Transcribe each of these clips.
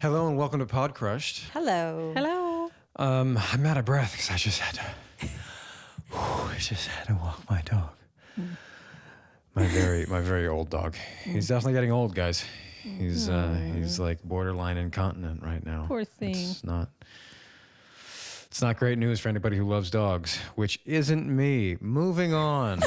Hello and welcome to Podcrushed. Hello. Hello. I'm out of breath because I just had to walk my dog. My very old dog. He's definitely getting old, guys. He's like borderline incontinent right now. Poor thing. It's not great news for anybody who loves dogs, which isn't me. Moving on.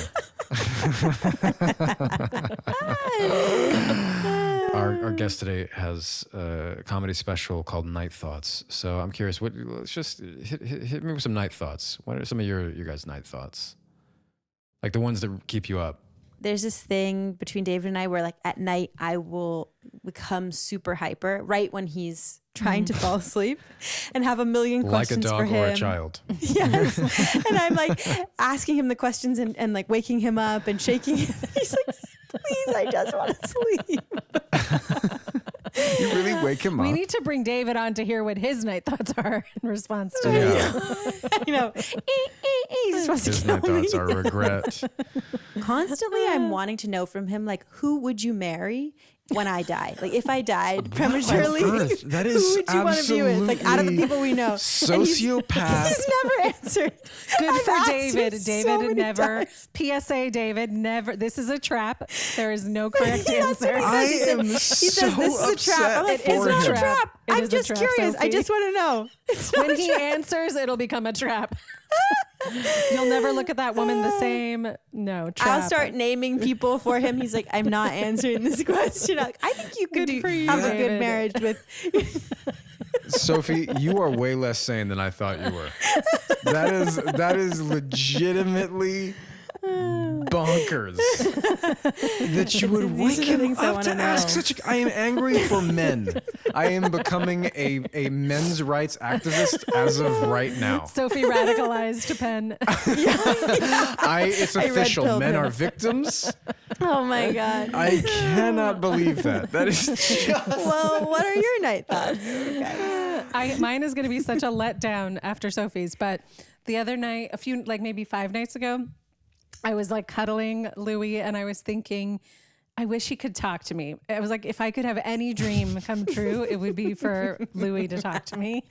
Our guest today has a comedy special called Night Thoughts. So I'm curious, let's just hit me with some night thoughts. What are some of your guys' night thoughts? Like the ones that keep you up. There's this thing between David and I where like at night I will become super hyper right when he's trying to fall asleep and have a million questions for him. Like a dog or a child. Yes. And I'm like asking him the questions and like waking him up and shaking him. He's like, please, I just want to sleep. You really wake him up? We need to bring David on to hear what his night thoughts are in response to this. You know, he just wants His to kill night thoughts me. are regret. Constantly, I'm wanting to know from him, like, who would you marry when I died? Like, if I died prematurely, That is who would you want to be with? Like, out of the people we know. Sociopath. He's never answered. Good I've for asked David. him so David many never. times. PSA, David, never. This is a trap. There is no correct That's answer. what he says. He says, this is a trap. I'm like, It is it's not a a trap. trap. It I'm is a just trap, curious. I Sophie. just want to know. It's not When a he trap. answers, it'll become a trap. You'll never look at that woman the same. No, trap. I'll start naming people for him. He's like, I'm not answering this question. I'm like, I think you could Good for you, have a good David. marriage with. Sophie, you are way less sane than I thought you were. That is legitimately bonkers. That you would These wake are the him things I up wanna to ask know. such a... I am angry for men. I am becoming a men's rights activist as of right now. Sophie radicalized to Penn. It's I official. red-pilled Men him. are victims. Oh my God. I cannot believe that. That is just... Well, what are your night thoughts, guys? Mine is going to be such a letdown after Sophie's, but the other night, maybe 5 nights ago, I was like cuddling Louis and I was thinking, I wish he could talk to me. I was like, if I could have any dream come true, it would be for Louis to talk to me.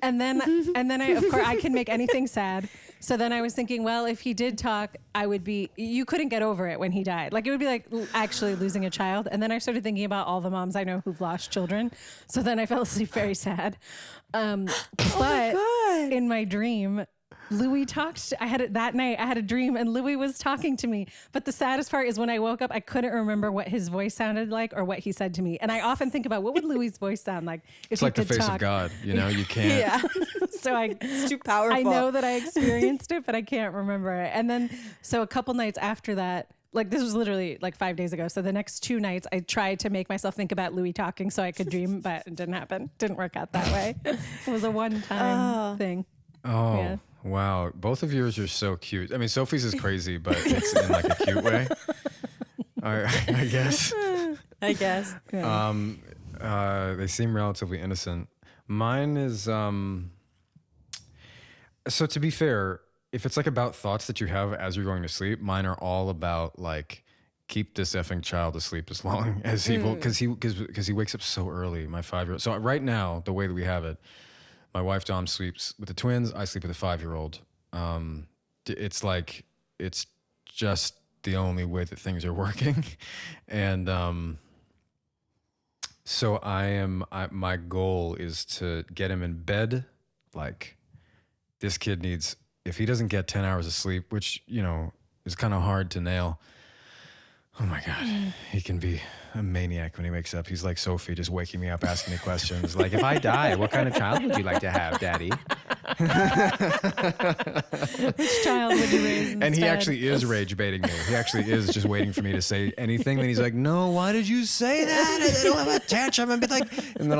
And then of course I can make anything sad. So then I was thinking, well, if he did talk, you couldn't get over it when he died. Like it would be like actually losing a child. And then I started thinking about all the moms I know who've lost children. So then I fell asleep very sad. But in my dream, Louis talked. I had a dream and Louis was talking to me. But the saddest part is when I woke up, I couldn't remember what his voice sounded like or what he said to me. And I often think about what would Louis' voice sound like if It's he like the could face talk. of God. You know, you can't. Yeah. So It's too powerful. I know that I experienced it, but I can't remember it. And then, so a couple nights after that, like this was literally like 5 days ago. So the next 2 nights I tried to make myself think about Louis talking so I could dream, but it didn't happen. Didn't work out that way. It was a one-time thing. Oh, Yeah. wow. Both of yours are so cute. I mean, Sophie's is crazy, but it's in like a cute way. I guess. I guess. They seem relatively innocent. Mine is, so to be fair, if it's like about thoughts that you have as you're going to sleep, mine are all about like, keep this effing child asleep as long as he will, because he wakes up so early, my 5-year-old. So right now, the way that we have it, my wife Dom sleeps with the twins. I sleep with a 5-year-old. It's like it's just the only way that things are working, and so my goal is to get him in bed. Like this kid needs, if he doesn't get 10 hours of sleep, which you know is kind of hard to nail. Oh my God, he can be a maniac when he wakes up. He's like Sophie, just waking me up, asking me questions. Like, if I die, what kind of child would you like to have, Daddy? Which child would you raise instead? And he actually is rage baiting me. He actually is just waiting for me to say anything. Then he's like, no, why did you say that? And then I'll have a tantrum and be like, and then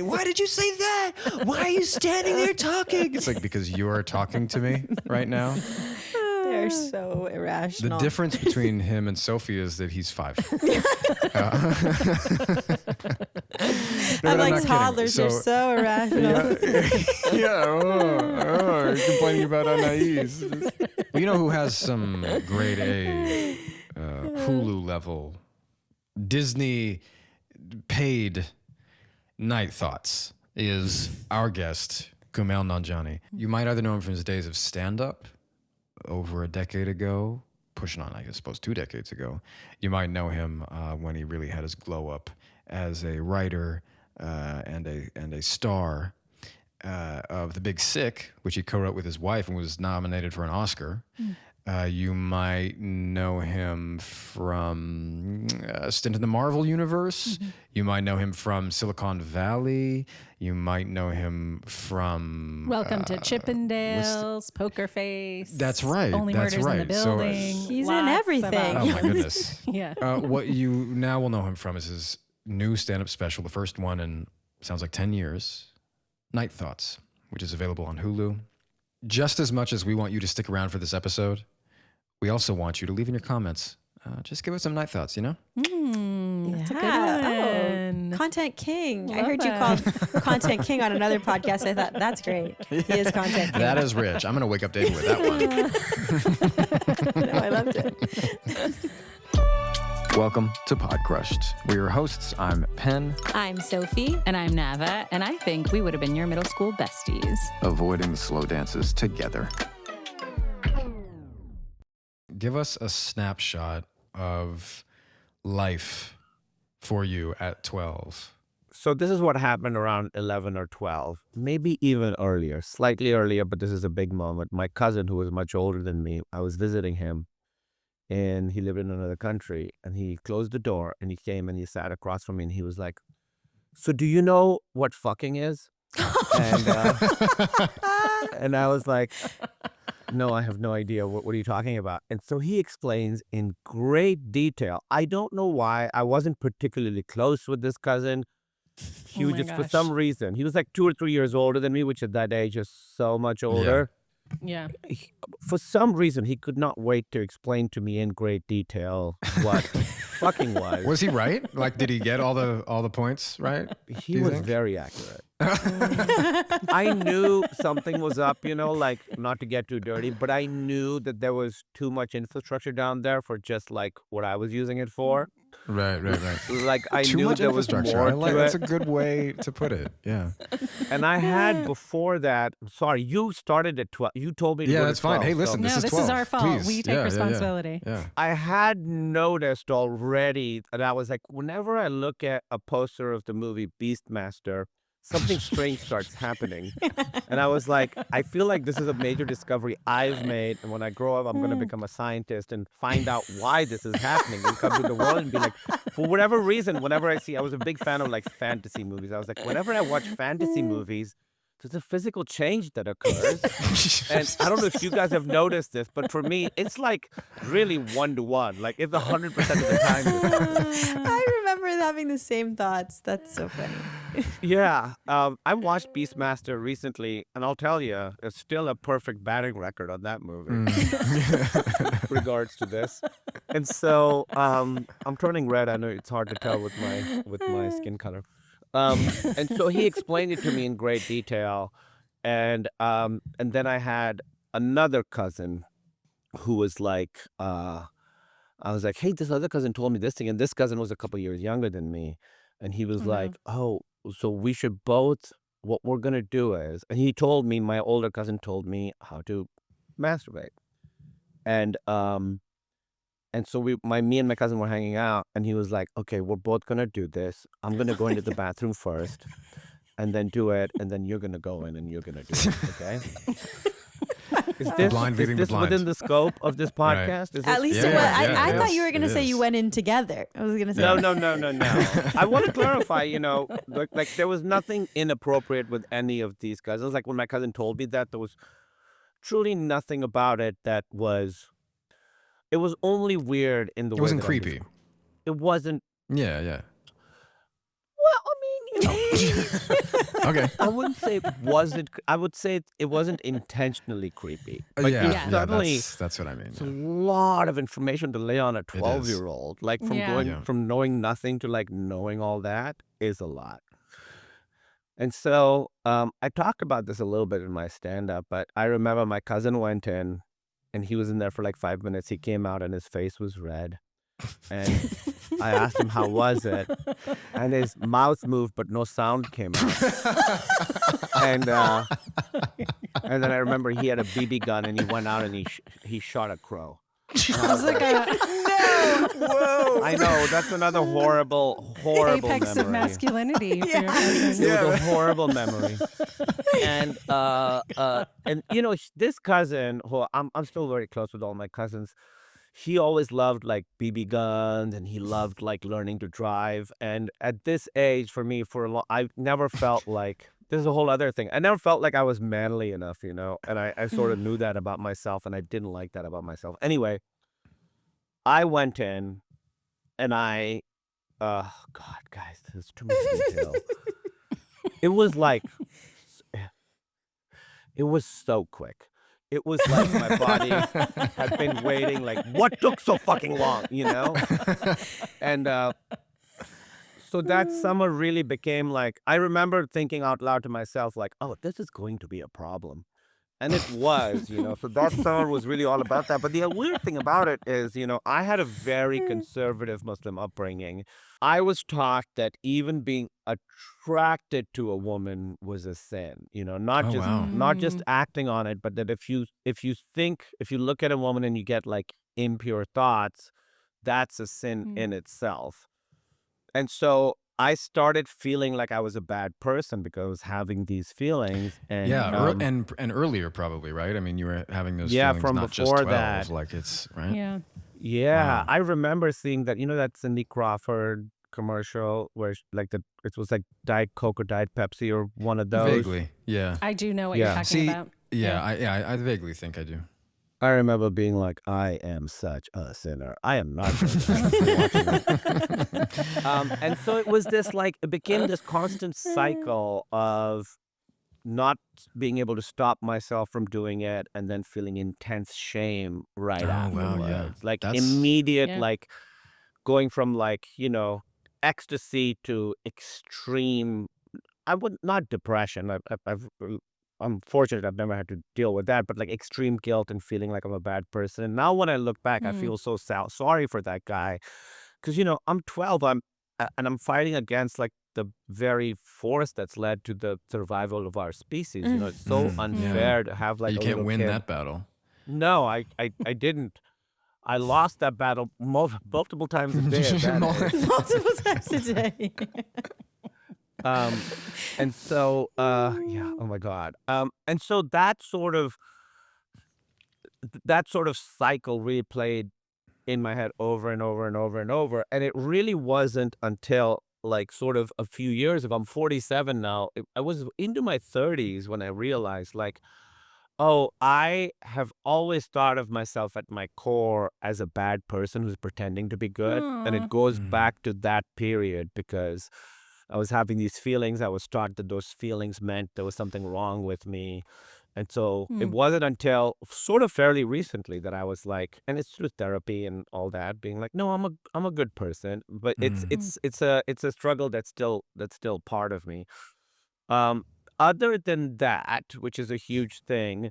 why did you say that? Why are you standing there talking? It's like, because you're talking to me right now. They're so irrational. The difference between him and Sophie is that he's 5. No, I'm but like not kidding. toddlers are so irrational. You're complaining about Anais. Well, you know who has some grade A Hulu level Disney paid Night Thoughts is our guest, Kumail Nanjiani. You might either know him from his days of stand-up over a decade ago, pushing on, I suppose, 2 decades ago. You might know him when he really had his glow up as a writer and a star of The Big Sick, which he co-wrote with his wife and was nominated for an Oscar. You might know him from a stint in the Marvel universe. You might know him from Silicon Valley. You might know him from Welcome to Chippendales, Poker Face. That's right. Only That's Murders in the right. So, Building. He's in Lots of everything. oh my goodness. Yeah. What you now will know him from is his new stand-up special, the first one in sounds like 10 years, Night Thoughts, which is available on Hulu. Just as much as we want you to stick around for this episode, we also want you to leave in your comments. Just give us some night thoughts, you know? That's a good Oh, one. Content King. I Love heard you that. called Content King on another podcast. I thought, that's great. He is Content King. That is rich. I'm going to wake up David with that one. No, I loved it. Welcome to Podcrushed. We're your hosts. I'm Penn, I'm Sophie. And I'm Nava, and I think we would have been your middle school besties. avoiding the slow dances together. Give us a snapshot of life for you at 12. So this is what happened around 11 or 12, maybe even earlier, slightly earlier, but this is a big moment. My cousin, who was much older than me, I was visiting him, and he lived in another country, and he closed the door, and he came and he sat across from me, and he was like, "So do you know what fucking is?" and, and I was like, "No, I have no idea. What are you talking about?" And so he explains in great detail. I don't know why. I wasn't particularly close with this cousin. He was my just, for gosh. some reason, he was like 2 or 3 years older than me, which at that age is so much older. Yeah. For some reason, he could not wait to explain to me in great detail what fucking was. Was he right? Like, did he get all the points right? He do you was think? very accurate. I knew something was up, like not to get too dirty, but I knew that there was too much infrastructure down there for just like what I was using it for. Right. Like I Too knew much there was infrastructure. more I like to that's it. a good way to put it. Yeah. And I had before that. Sorry, you started at 12. You told me to Yeah, go to that's fine. 12, Hey, so- listen, No, this is this 12. is our fault. Please. We take responsibility. Yeah. I had noticed already that I was like, whenever I look at a poster of the movie Beastmaster, something strange starts happening. And I was like, I feel like this is a major discovery I've made. And when I grow up, I'm going to become a scientist and find out why this is happening and come to the world and be like, for whatever reason, whenever I was a big fan of like fantasy movies. I was like, whenever I watch fantasy movies, there's a physical change that occurs. And I don't know if you guys have noticed this, but for me, it's like really 1-to-1. Like it's 100% of the time. I remember having the same thoughts. That's so funny. Yeah. I watched Beastmaster recently, and I'll tell you, it's still a perfect batting record on that movie. Regards to this. And so I'm turning red. I know it's hard to tell with my skin color. And so he explained it to me in great detail. And then I had another cousin who was like, I was like, hey, this other cousin told me this thing. And this cousin was a couple years younger than me. And he was like, oh, so we should both, what we're going to do is, and he told me, my older cousin told me how to masturbate. And so me and my cousin were hanging out, and he was like, okay, we're both going to do this. I'm going to go into the bathroom first and then do it. And then you're going to go in and you're going to do it. Okay. Is this within the scope of this Right. podcast? Is At this- least Yeah, it was. yeah, I it thought is. you were going to It say is. you went in together. I was going to say. No. I want to clarify, like there was nothing inappropriate with any of these cousins. Like when my cousin told me that, there was truly nothing about it that was, it was only weird in the way It wasn't that I'm creepy. It wasn't, Yeah. well, I mean, Okay. I wouldn't say it wasn't, I would say it wasn't intentionally creepy. But yeah, you suddenly, that's what I mean. it's a lot of information to lay on a is. 12-year-old. Like from Yeah. going Yeah. from knowing nothing to like knowing all that is a lot. And so I talked about this a little bit in my stand-up, but I remember my cousin went in and he was in there for like 5 minutes. He came out and his face was red. And I asked him how was it, and his mouth moved but no sound came out. And and then I remember he had a BB gun and he went out and he shot a crow. I was like Whoa. I know, that's another horrible apex memory. of masculinity for your cousin. It was a horrible memory. And you know, this cousin who I'm still very close with all my cousins. He always loved like BB guns and he loved like learning to drive. And at this age, for me, I never felt like this is a whole other thing. I never felt like I was manly enough, you know, and I sort of knew that about myself and I didn't like that about myself. Anyway, I went in and God, guys, there's too much detail. It was like, it was so quick. It was like my body had been waiting, like, what took so fucking long, you know? And so that summer really became like, I remember thinking out loud to myself, like, oh, this is going to be a problem. And it was, you know, so that summer was really all about that. But the weird thing about it is, you know, I had a very conservative Muslim upbringing. I was taught that even being attracted to a woman was a sin, you know, not just acting on it, but that if you look at a woman and you get like impure thoughts, that's a sin in itself. And so I started feeling like I was a bad person because I was having these feelings. And and earlier probably, right? I mean, you were having those feelings from not before just 12, that. like it's right. Yeah. Yeah, Wow. I remember seeing that, you know, that Cindy Crawford commercial where it was like Diet Coke or Diet Pepsi or one of those. Vaguely, yeah. I do know what you're talking See, about. I vaguely think I do. I remember being like, I am such a sinner. I am not going to have to watch it. And so it was this like, it became this constant cycle of not being able to stop myself from doing it and then feeling intense shame right afterwards. Wow, yeah. Like That's- immediate, Yeah. like going from like, you know, ecstasy to extreme, not depression. I'm fortunate I've never had to deal with that, but like extreme guilt and feeling like I'm a bad person. Now when I look back, I feel so sorry for that guy. Because, you know, I'm 12, and I'm fighting against like the very force that's led to the survival of our species. You know, it's so unfair to have like you a can't little win kid. that battle. No, I didn't. I lost that battle multiple times a day at that age. Multiple times a day. And so, yeah, oh my God. And so that sort of cycle really played in my head over and over and over and over. And it really wasn't until like sort of a few years ago, I'm 47 now, I was into my 30s when I realized like, oh, I have always thought of myself at my core as a bad person who's pretending to be good. And it goes back to that period because I was having these feelings. I was taught that those feelings meant there was something wrong with me. And so it wasn't until sort of fairly recently that I was like, and it's through therapy and all that, being like, no, I'm a good person. But it's a struggle that's still part of me. Other than that, which is a huge thing,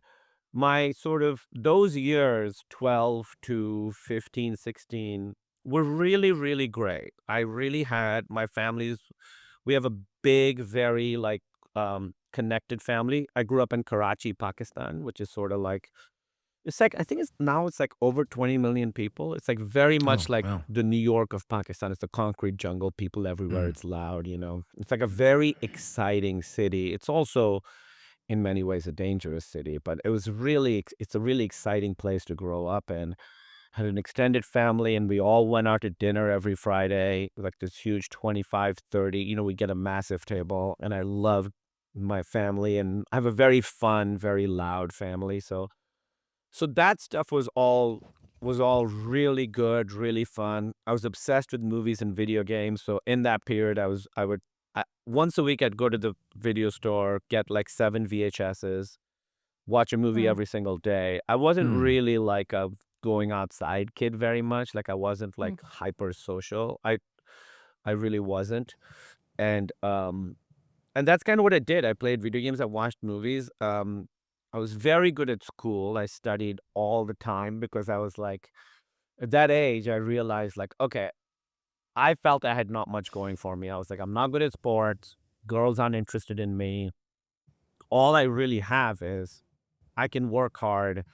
my sort of those years, 12 to 15, 16, were really, really great. I really had we have a big, very like connected family. I grew up in Karachi, Pakistan, which is sort of like, it's like, I think it's like over 20 million people. It's like very much like wow. the New York of Pakistan. It's a concrete jungle, people everywhere. It's loud, you know. It's like a very exciting city. It's also in many ways a dangerous city, but it's a really exciting place to grow up in. Had an extended family and we all went out to dinner every Friday, like this huge 25, 30, you know, we get a massive table and I loved my family and I have a very fun, very loud family. So that stuff was all really good, really fun. I was obsessed with movies and video games. So in that period, once a week I'd go to the video store, get like 7 VHSs, watch a movie every single day. I wasn't really like a going outside kid very much. Like I wasn't like hyper social. I really wasn't. And that's kind of what I did. I played video games. I watched movies. I was very good at school. I studied all the time because I was like, at that age, I realized like, okay, I felt I had not much going for me. I was like, I'm not good at sports. Girls aren't interested in me. All I really have is I can work hard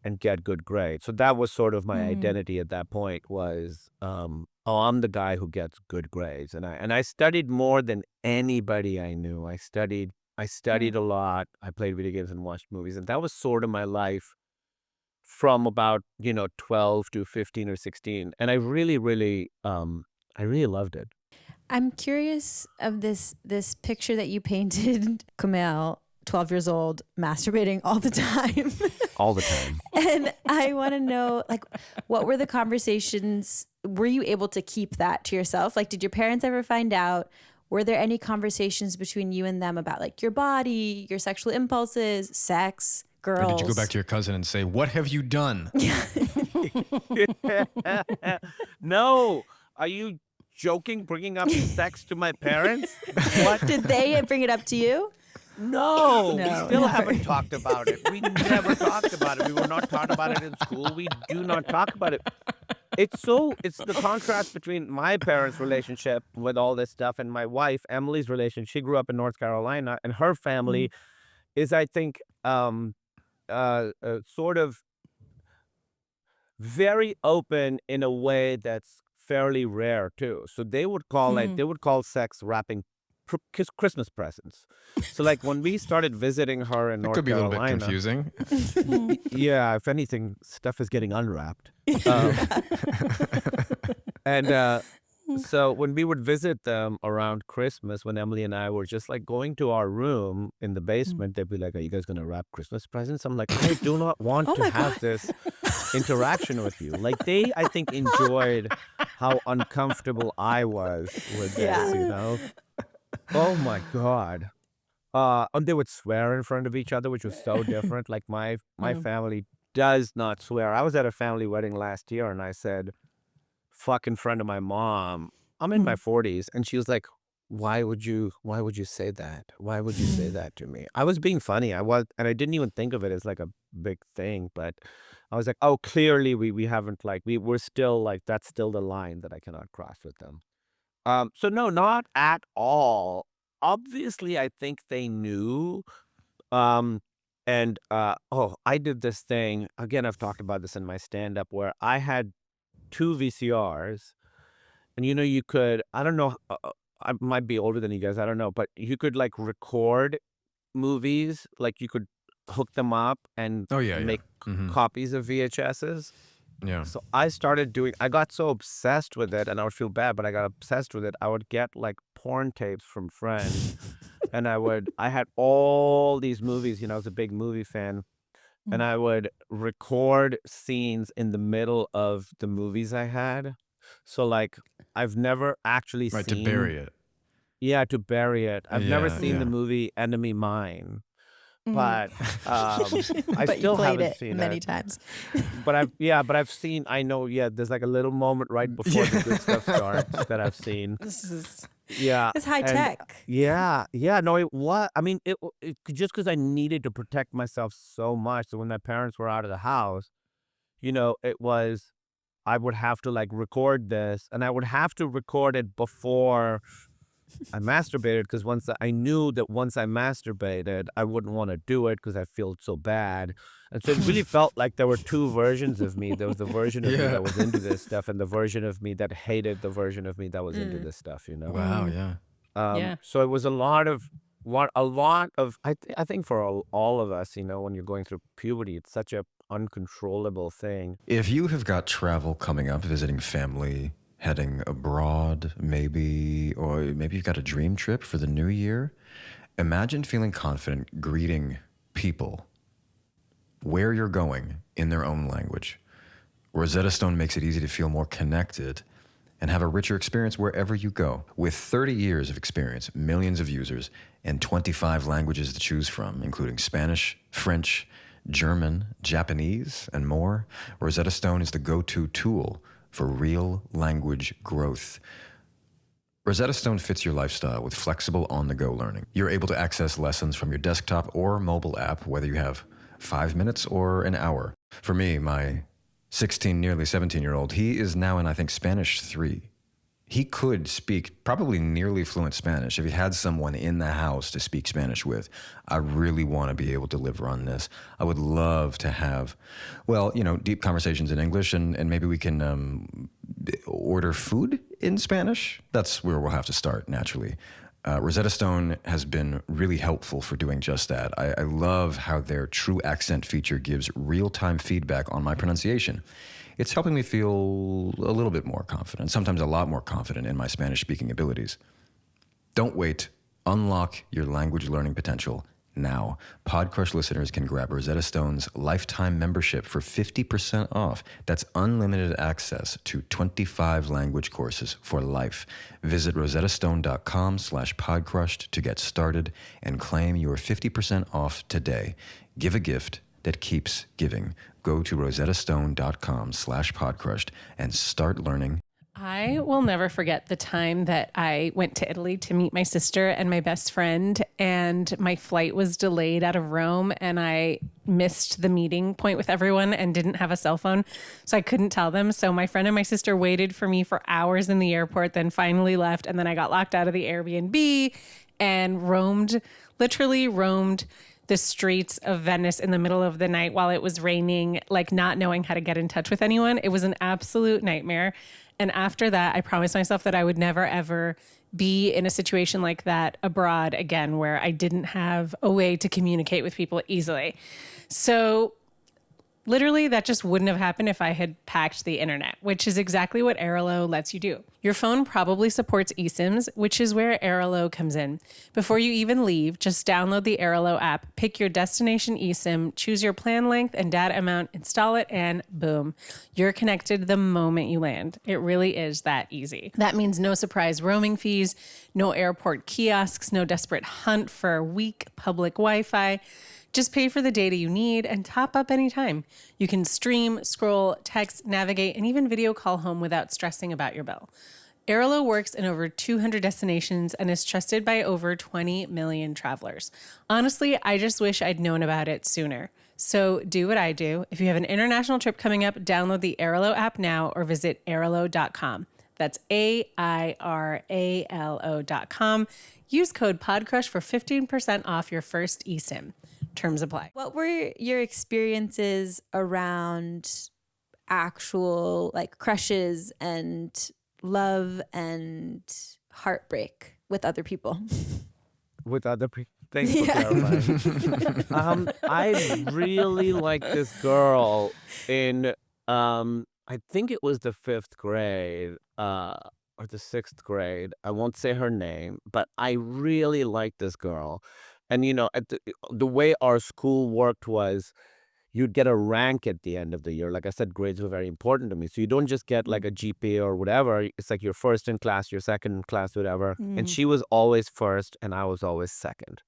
and get good grades. So that was sort of my identity at that point was, oh, I'm the guy who gets good grades. And I studied more than anybody I knew. I studied a lot. I played video games and watched movies. And that was sort of my life from about, 12 to 15 or 16. And I really loved it. I'm curious of this picture that you painted, Kumail, 12 years old, masturbating all the time. All the time. And I want to know, like, what were the conversations? Were you able to keep that to yourself? Like, did your parents ever find out? Were there any conversations between you and them about like your body, your sexual impulses, sex, girls? Or did you go back to your cousin and say, "What have you done?" No. Are you joking? Bringing up sex to my parents? What? Did they bring it up to you? No, we No, still never. haven't talked about it. We never talked about it. We were not taught about it in school. We do not talk about it. It's the contrast between my parents' relationship with all this stuff and my wife, Emily's relationship. She grew up in North Carolina, and her family is, I think, sort of very open in a way that's fairly rare too. So they would call sex wrapping Christmas presents. So like when we started visiting her in It North could be a little Carolina, bit confusing. yeah, if anything, stuff is getting unwrapped. And so when we would visit them around Christmas, when Emily and I were just like going to our room in the basement, they'd be like, "Are you guys gonna wrap Christmas presents?" I'm like, "I do not want Oh to my have God. this interaction with you." Like I think, enjoyed how uncomfortable I was with this, Yeah. Oh my God. And they would swear in front of each other, which was so different. Like my family does not swear. I was at a family wedding last year and I said, fuck in front of my mom. I'm in my 40s. And she was like, why would you say that? Why would you say that to me? I was being funny. And I didn't even think of it as like a big thing, but I was like, oh, clearly we haven't like, we're still like, that's still the line that I cannot cross with them. So no, not at all. Obviously, I think they knew. I did this thing again. I've talked about this in my stand-up where I had 2 VCRs, and you could. I don't know. I might be older than you guys. I don't know, but you could like record movies. Like you could hook them up and Oh yeah, yeah. make Mhm. copies of VHSs. Yeah. So I got so obsessed with it, and I would feel bad, but I got obsessed with it. I would get like porn tapes from friends, and I had all these movies, I was a big movie fan, and I would record scenes in the middle of the movies I had. So like, I've never actually Right, seen. to bury it. Yeah, to bury it. I've never Yeah, seen the yeah. movie Enemy Mine, but I But you still played haven't it seen many it. times. But I've seen, I know, there's like a little moment right before the good stuff starts that I've seen. This is Yeah. It's high and tech. Yeah. No, it was, I mean, just because I needed to protect myself so much. So when my parents were out of the house, it was, I would have to like record this, and I would have to record it before I masturbated, because I knew that once I masturbated, I wouldn't want to do it because I feel so bad. And so it really felt like there were 2 versions of me. There was the version of me Yeah. that was into this stuff, and the version of me that hated the version of me that was into this stuff, Wow. Yeah. Yeah. So it was a lot of, I think for all of us, when you're going through puberty, it's such a uncontrollable thing. If you have got travel coming up, visiting family, heading abroad, or maybe you've got a dream trip for the new year, imagine feeling confident greeting people where you're going in their own language. Rosetta Stone makes it easy to feel more connected and have a richer experience wherever you go. With 30 years of experience, millions of users, and 25 languages to choose from, including Spanish, French, German, Japanese, and more, Rosetta Stone is the go-to tool for real language growth. Rosetta Stone fits your lifestyle with flexible on-the-go learning. You're able to access lessons from your desktop or mobile app, whether you have 5 minutes or an hour. For me, my 16, nearly 17-year-old. He is now in, I think, Spanish 3. He could speak probably nearly fluent Spanish if he had someone in the house to speak Spanish with. I really want to be able to deliver on this. I would love to have, well, deep conversations in English, and maybe we can order food in Spanish. That's where we'll have to start, naturally. Rosetta Stone has been really helpful for doing just that. I love how their True Accent feature gives real-time feedback on my pronunciation. It's helping me feel a little bit more confident, sometimes a lot more confident in my Spanish speaking abilities. Don't wait. Unlock your language learning potential now. Podcrushed listeners can grab Rosetta Stone's lifetime membership for 50% off. That's unlimited access to 25 language courses for life. Visit rosettastone.com/podcrushed to get started and claim your 50% off today. Give a gift that keeps giving. Go to rosettastone.com/podcrushed and start learning. I will never forget the time that I went to Italy to meet my sister and my best friend, and my flight was delayed out of Rome, and I missed the meeting point with everyone and didn't have a cell phone, so I couldn't tell them. So my friend and my sister waited for me for hours in the airport, then finally left, and then I got locked out of the Airbnb and literally roamed the streets of Venice in the middle of the night while it was raining, like not knowing how to get in touch with anyone. It was an absolute nightmare. And after that, I promised myself that I would never, ever be in a situation like that abroad again, where I didn't have a way to communicate with people easily. So literally, that just wouldn't have happened if I had packed the internet, which is exactly what Airalo lets you do. Your phone probably supports eSIMs, which is where Airalo comes in. Before you even leave, just download the Airalo app, pick your destination eSIM, choose your plan length and data amount, install it, and boom, you're connected the moment you land. It really is that easy. That means no surprise roaming fees, no airport kiosks, no desperate hunt for weak public Wi-Fi. Just pay for the data you need and top up anytime. You can stream, scroll, text, navigate, and even video call home without stressing about your bill. Airalo works in over 200 destinations and is trusted by over 20 million travelers. Honestly, I just wish I'd known about it sooner. So do what I do. If you have an international trip coming up, download the Airalo app now or visit airalo.com. That's AIRALO.com. Use code PODCRUSH for 15% off your first eSIM. Terms apply. What were your experiences around actual like crushes and love and heartbreak with other people? With other people. Thanks for clarifying. I really liked this girl in, I think it was the 5th grade or the 6th grade. I won't say her name, but I really liked this girl. And, at the way our school worked was you'd get a rank at the end of the year. Like I said, grades were very important to me. So you don't just get like a GPA or whatever. It's like you're first in class, you're second in class, whatever. And she was always first and I was always second.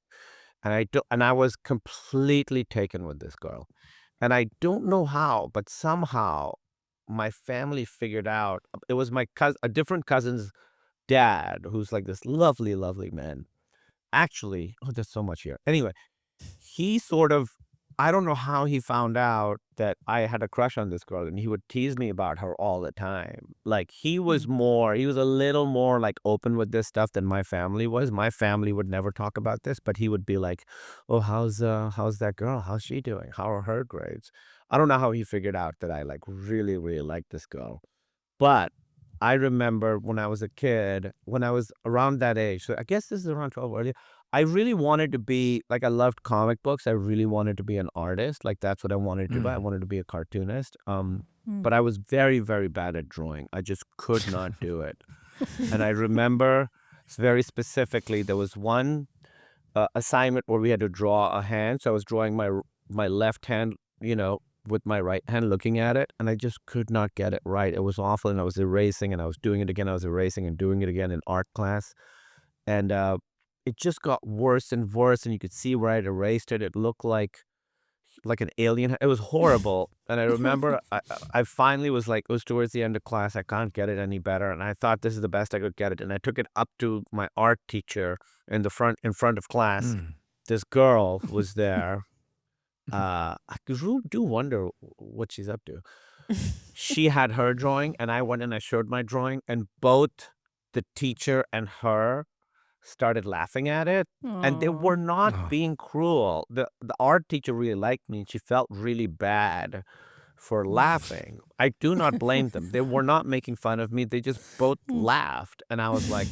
And I was completely taken with this girl. And I don't know how, but somehow my family figured out. It was my cousin, a different cousin's dad, who's like this lovely, lovely man. Actually, there's so much here. Anyway, he sort of, I don't know how he found out that I had a crush on this girl, and he would tease me about her all the time. Like he was a little more like open with this stuff than my family was. My family would never talk about this, but he would be like, "Oh, how's that girl? How's she doing? How are her grades?" I don't know how he figured out that I like really, really liked this girl, but I remember when I was a kid, when I was around that age, so I guess this is around 12 earlier, I really wanted to be, like I loved comic books. I really wanted to be an artist. Like that's what I wanted to be. I wanted to be a cartoonist. But I was very, very bad at drawing. I just could not do it. And I remember very specifically, there was one assignment where we had to draw a hand. So I was drawing my left hand, with my right hand looking at it, and I just could not get it right. It was awful, and I was erasing, and I was doing it again. I was erasing and doing it again in art class, and it just got worse and worse, and you could see where I'd erased it. It looked like an alien. It was horrible, and I remember I finally was like, it was towards the end of class, I can't get it any better, and I thought this is the best I could get it, and I took it up to my art teacher in front of class. This girl was there. I do wonder what she's up to. She had her drawing, and I went and I showed my drawing, and both the teacher and her started laughing at it, and they were not Oh. being cruel. The art teacher really liked me, and she felt really bad for laughing. I do not blame them. They were not making fun of me. They just both laughed, and I was like,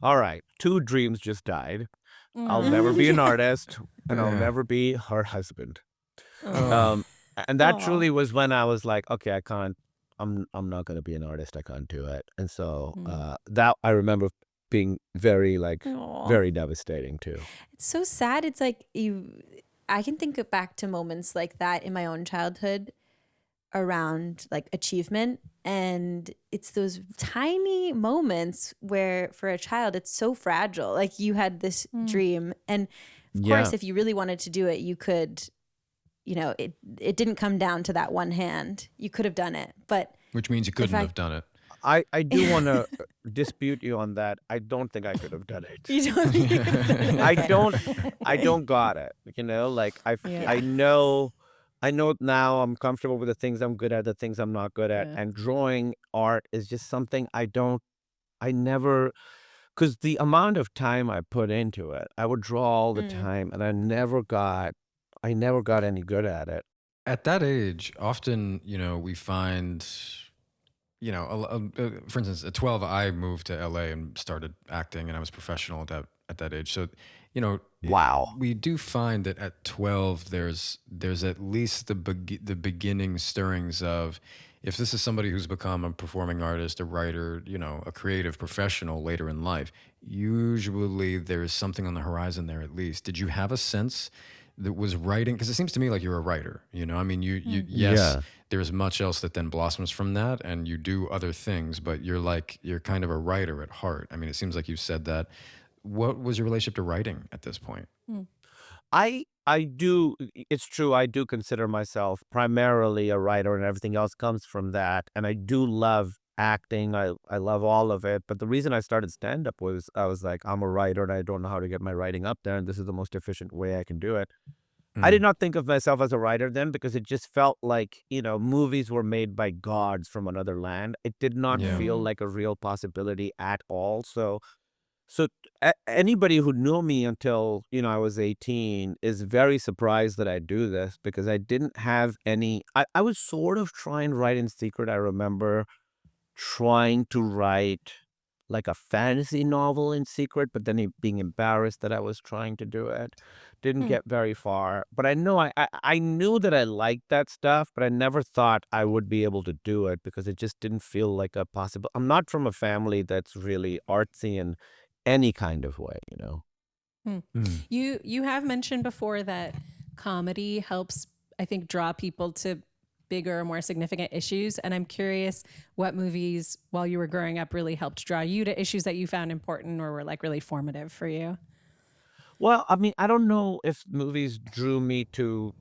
all right, two dreams just died. I'll never be an artist, and I'll Yeah. never be her husband. Oh. And that truly was when I was like, okay, I can't. I'm not going to be an artist. I can't do it. And so that I remember being very Aw. very devastating too. It's so sad. It's like I can think back to moments like that in my own childhood around like achievement. And it's those tiny moments where for a child, it's so fragile. Like you had this dream. And of course, if you really wanted to do it, you could, it didn't come down to that one hand. You could have done it. But Which means you couldn't have done it. I do want to dispute you on that. I don't think I could have done it. you don't think you could have done it. I don't got it. I know now I'm comfortable with the things I'm good at, the things I'm not good at. Yeah. And drawing art is just something because the amount of time I put into it, I would draw all the time, and I never got any good at it. At that age, often, we find, for instance, at 12, I moved to LA and started acting, and I was professional at that age. So, Wow. we do find that at 12, there's at least the beginning stirrings of, if this is somebody who's become a performing artist, a writer, a creative professional later in life, usually there's something on the horizon there at least. Did you have a sense that was writing? Because it seems to me like you're a writer, I mean, yes, Yeah. there's much else that then blossoms from that, and you do other things, but you're kind of a writer at heart. I mean, it seems like you said that. What was your relationship to writing at this point? I do. It's true. I do consider myself primarily a writer, and everything else comes from that. And I do love acting. I love all of it. But the reason I started stand up was I was like, I'm a writer, and I don't know how to get my writing up there, and this is the most efficient way I can do it. I did not think of myself as a writer then, because it just felt like, movies were made by gods from another land. It did not Yeah. feel like a real possibility at all. So anybody who knew me until, I was 18 is very surprised that I do this, because I didn't have any, I was sort of trying to write in secret. I remember trying to write like a fantasy novel in secret, but then being embarrassed that I was trying to do it. Didn't get very far. But I know I knew that I liked that stuff, but I never thought I would be able to do it, because it just didn't feel like a possible. I'm not from a family that's really artsy in any kind of way, You have mentioned before that comedy helps, I think, draw people to bigger, more significant issues. And I'm curious what movies while you were growing up really helped draw you to issues that you found important or were like really formative for you. Well, I mean, I don't know if movies drew me to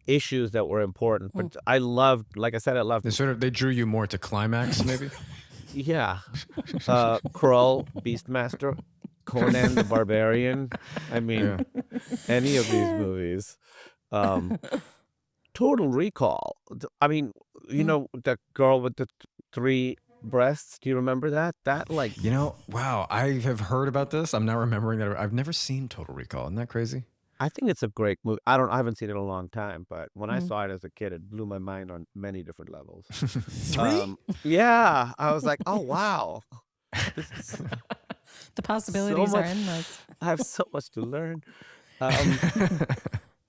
issues that were important, but I loved, like I said, I loved, They drew you more to climax, maybe? yeah, Krull, Beastmaster, Conan the Barbarian. I mean, any of these movies. Total Recall. I mean, the girl with the three breasts. Do you remember that? That Wow, I have heard about this. I'm now remembering that. I've never seen Total Recall. Isn't that crazy? I think it's a great movie. I haven't seen it in a long time, but when I saw it as a kid, it blew my mind on many different levels. 3? Yeah, I was like, oh wow, The possibilities are much- endless. I have so much to learn.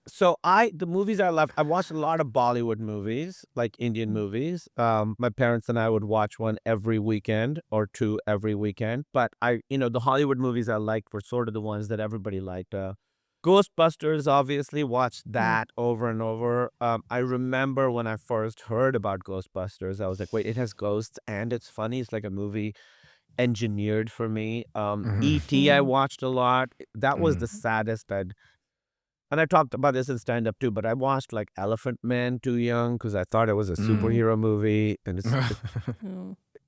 So the movies I love, I watched a lot of Bollywood movies, like Indian movies. My parents and I would watch one every weekend or two every weekend. But the Hollywood movies I liked were sort of the ones that everybody liked. Ghostbusters, obviously, watched that over and over. I remember when I first heard about Ghostbusters, I was like, wait, it has ghosts and it's funny. It's like a movie engineered for me. E.T. I watched a lot. That was the saddest and I talked about this in stand-up too, but I watched like Elephant Man too young because I thought it was a superhero movie, and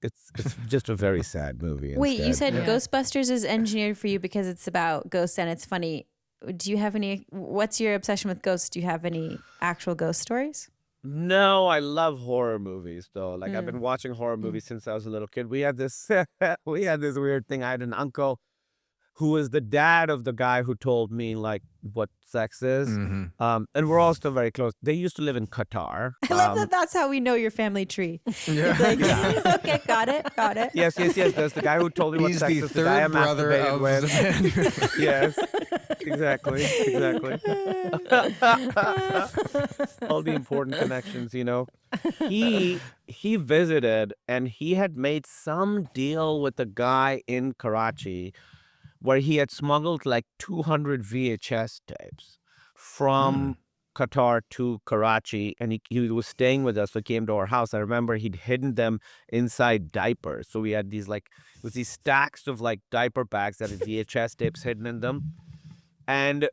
it's just a very sad movie. Wait, you instead. said Ghostbusters is engineered for you because it's about ghosts and it's funny. Do you have what's your obsession with ghosts? Do you have any actual ghost stories? No, I love horror movies though. Like I've been watching horror movies since I was a little kid. We had this we had this weird thing. I had an uncle who was the dad of the guy who told me like what sex is. Mm-hmm. And we're all still very close. They used to live in Qatar. I love that that's how we know your family tree. Yeah. It's like, okay, got it. Yes. There's the guy who told me what He's sex the is. The guy I third brother masturbated of with. the man. Yes, exactly. All the important connections, you know. He visited and he had made some deal with a guy in Karachi where he had smuggled like 200 VHS tapes from Qatar to Karachi, and he was staying with us. So he came to our house. I remember he'd hidden them inside diapers. So we had these like, it was these stacks of like diaper bags that had VHS tapes hidden in them. And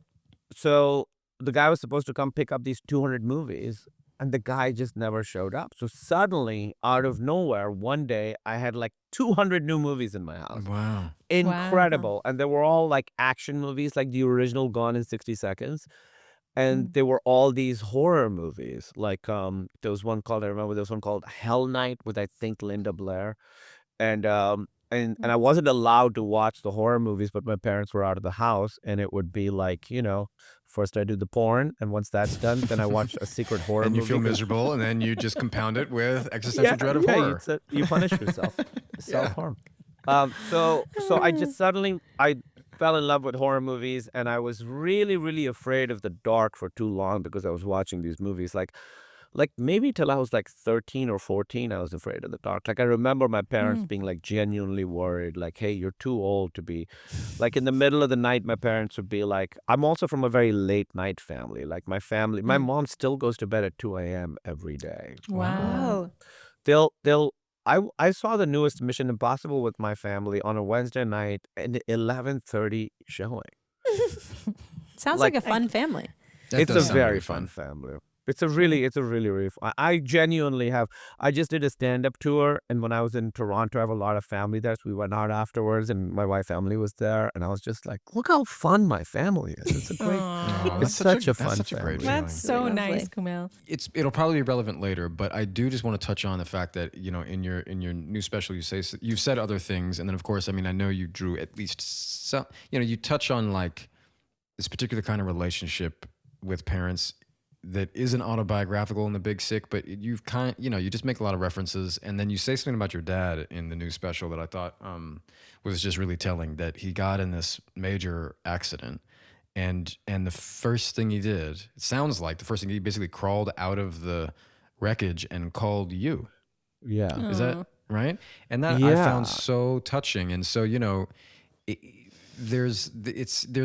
so the guy was supposed to come pick up these 200 movies, and the guy just never showed up. So suddenly, out of nowhere, one day, I had like 200 new movies in my house. Wow. Incredible. And they were all like action movies, like the original Gone in 60 Seconds. And they were all these horror movies. Like there was one called, I remember there was one called Hell Night with I think Linda Blair. And I wasn't allowed to watch the horror movies, but my parents were out of the house, and it would be like, you know, first I do the porn, and once that's done, then I watch a secret horror And movie. you feel miserable, and then you just compound it with existential dread of yeah, horror. you punish yourself. Self-harm. So I just suddenly, I fell in love with horror movies, and I was really, really afraid of the dark for too long because I was watching these movies. Like maybe till I was like 13 or 14, I was afraid of the dark. Like I remember my parents being like genuinely worried, like, hey, you're too old to be. Like in the middle of the night, my parents would be like, I'm also from a very late night family. Like my family, my mom still goes to bed at 2 a.m. every day. Wow. I saw the newest Mission Impossible with my family on a Wednesday night at 11:30 showing. Sounds Like- like a fun family. That It's does a sound very really fun family. It's a really fun. I genuinely have. I just did a stand-up tour, and when I was in Toronto, I have a lot of family there. So we went out afterwards, and my wife's family was there, and I was just like, "Look how fun my family is! It's a great. Oh, It's such a fun that's such a great family. feeling. That's so Lovely. nice, Kumail. It'll probably be relevant later, but I do just want to touch on the fact that, you know, in your new special, you've said other things, and then of course, I mean, I know you drew at least some, you know, you touch on like this particular kind of relationship with parents that isn't autobiographical in The Big Sick, but you just make a lot of references, and then you say something about your dad in the new special that I thought was just really telling, that he got in this major accident, and the first thing he did, it sounds like the first thing, he basically crawled out of the wreckage and called you. Yeah. Is that right? And that I Yeah. found so touching. And so, you know, there's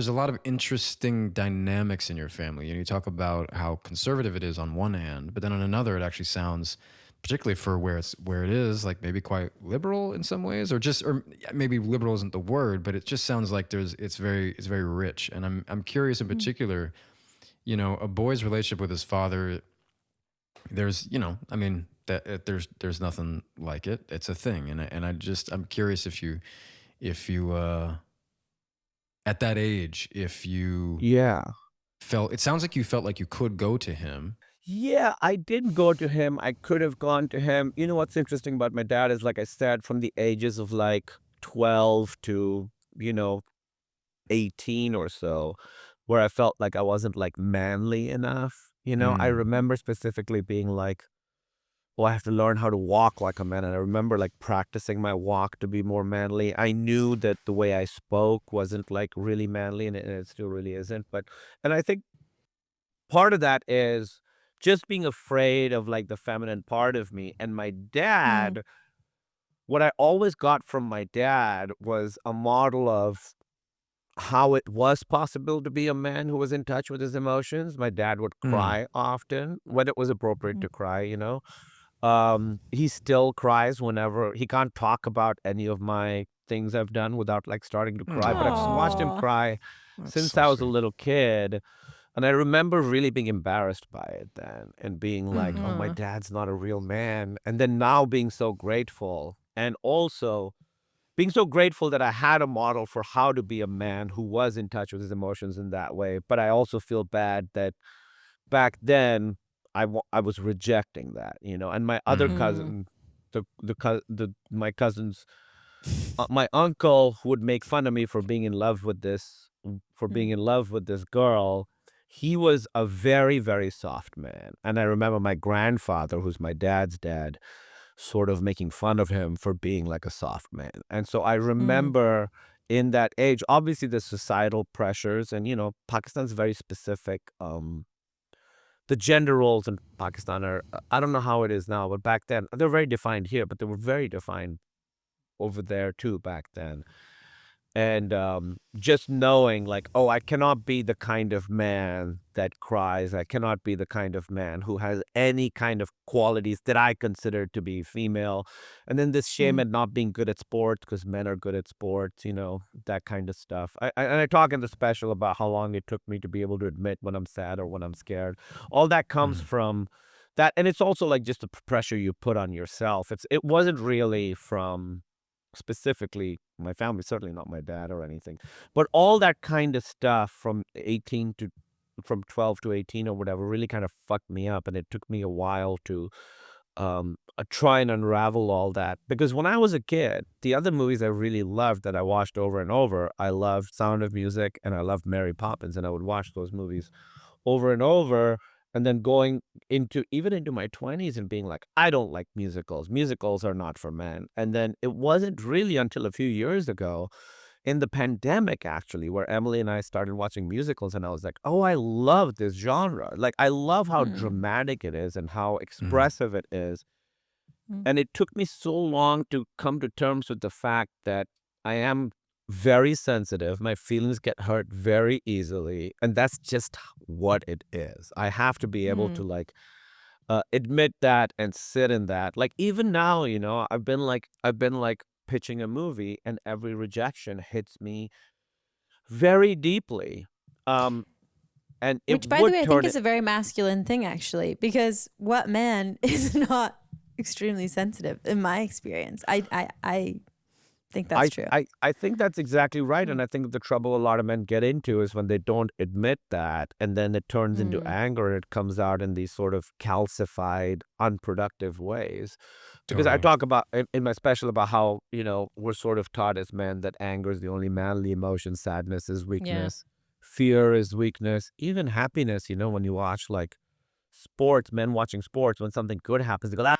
a lot of interesting dynamics in your family. You know, you talk about how conservative it is on one hand, but then on another, it actually sounds, particularly for where it is, like maybe quite liberal in some ways, or maybe liberal isn't the word, but it just sounds like it's very rich. And I'm curious in particular, you know, a boy's relationship with his father. There's, you know, I mean, there's nothing like it. It's a thing, and I'm curious if you at that age, if you it sounds like you felt like you could go to him. Yeah, I did go to him. I could have gone to him. You know what's interesting about my dad is, like I said, from the ages of like 12 to, you know, 18 or so, where I felt like I wasn't like manly enough. You know, I remember specifically being like, well, I have to learn how to walk like a man. And I remember like practicing my walk to be more manly. I knew that the way I spoke wasn't like really manly, and it still really isn't. And I think part of that is just being afraid of like the feminine part of me. And my dad, what I always got from my dad was a model of how it was possible to be a man who was in touch with his emotions. My dad would cry often when it was appropriate to cry, you know. He still cries whenever he can't talk about any of my things I've done without like starting to cry. But I've just watched him cry since so I was a sweet. little kid. And I remember really being embarrassed by it then, and being like, oh, my dad's not a real man. And then now being so grateful, and also being so grateful that I had a model for how to be a man who was in touch with his emotions in that way. But I also feel bad that back then I was rejecting that, and my other cousin, my cousins, my uncle would make fun of me for being in love with this girl. He was a very, very soft man. And I remember my grandfather, who's my dad's dad, sort of making fun of him for being like a soft man. And so I remember in that age, obviously the societal pressures, and Pakistan's very specific. The gender roles in Pakistan are, I don't know how it is now, but back then they're very defined here, but they were very defined over there too back then. And just knowing like, oh, I cannot be the kind of man that cries. I cannot be the kind of man who has any kind of qualities that I consider to be female. And then this shame at not being good at sports because men are good at sports, that kind of stuff. And I talk in the special about how long it took me to be able to admit when I'm sad or when I'm scared. All that comes from that. And it's also like just the pressure you put on yourself. It wasn't really from specifically my family, certainly not my dad or anything, but all that kind of stuff from 12 to 18 or whatever really kind of fucked me up, and it took me a while to try and unravel all that. Because when I was a kid, the other movies I really loved that I watched over and over, I loved Sound of Music and I loved Mary Poppins, and I would watch those movies over and over. And then going even into my 20s and being like, I don't like musicals. Musicals are not for men. And then it wasn't really until a few years ago in the pandemic, actually, where Emily and I started watching musicals. And I was like, oh, I love this genre. Like, I love how dramatic it is and how expressive it is. And it took me so long to come to terms with the fact that I am very sensitive. My feelings get hurt very easily. And that's just what it is. I have to be able to like admit that and sit in that. Like even now, I've been like pitching a movie and every rejection hits me very deeply. And Which, by the way, I think is a very masculine thing, actually, because what man is not extremely sensitive in my experience? I think that's true. I think that's exactly right. And I think the trouble a lot of men get into is when they don't admit that, and then it turns into anger and it comes out in these sort of calcified, unproductive ways. Because I talk about in my special about how, we're sort of taught as men that anger is the only manly emotion, sadness is weakness, fear is weakness, even happiness, when you watch like sports, men watching sports, when something good happens, they go, ah!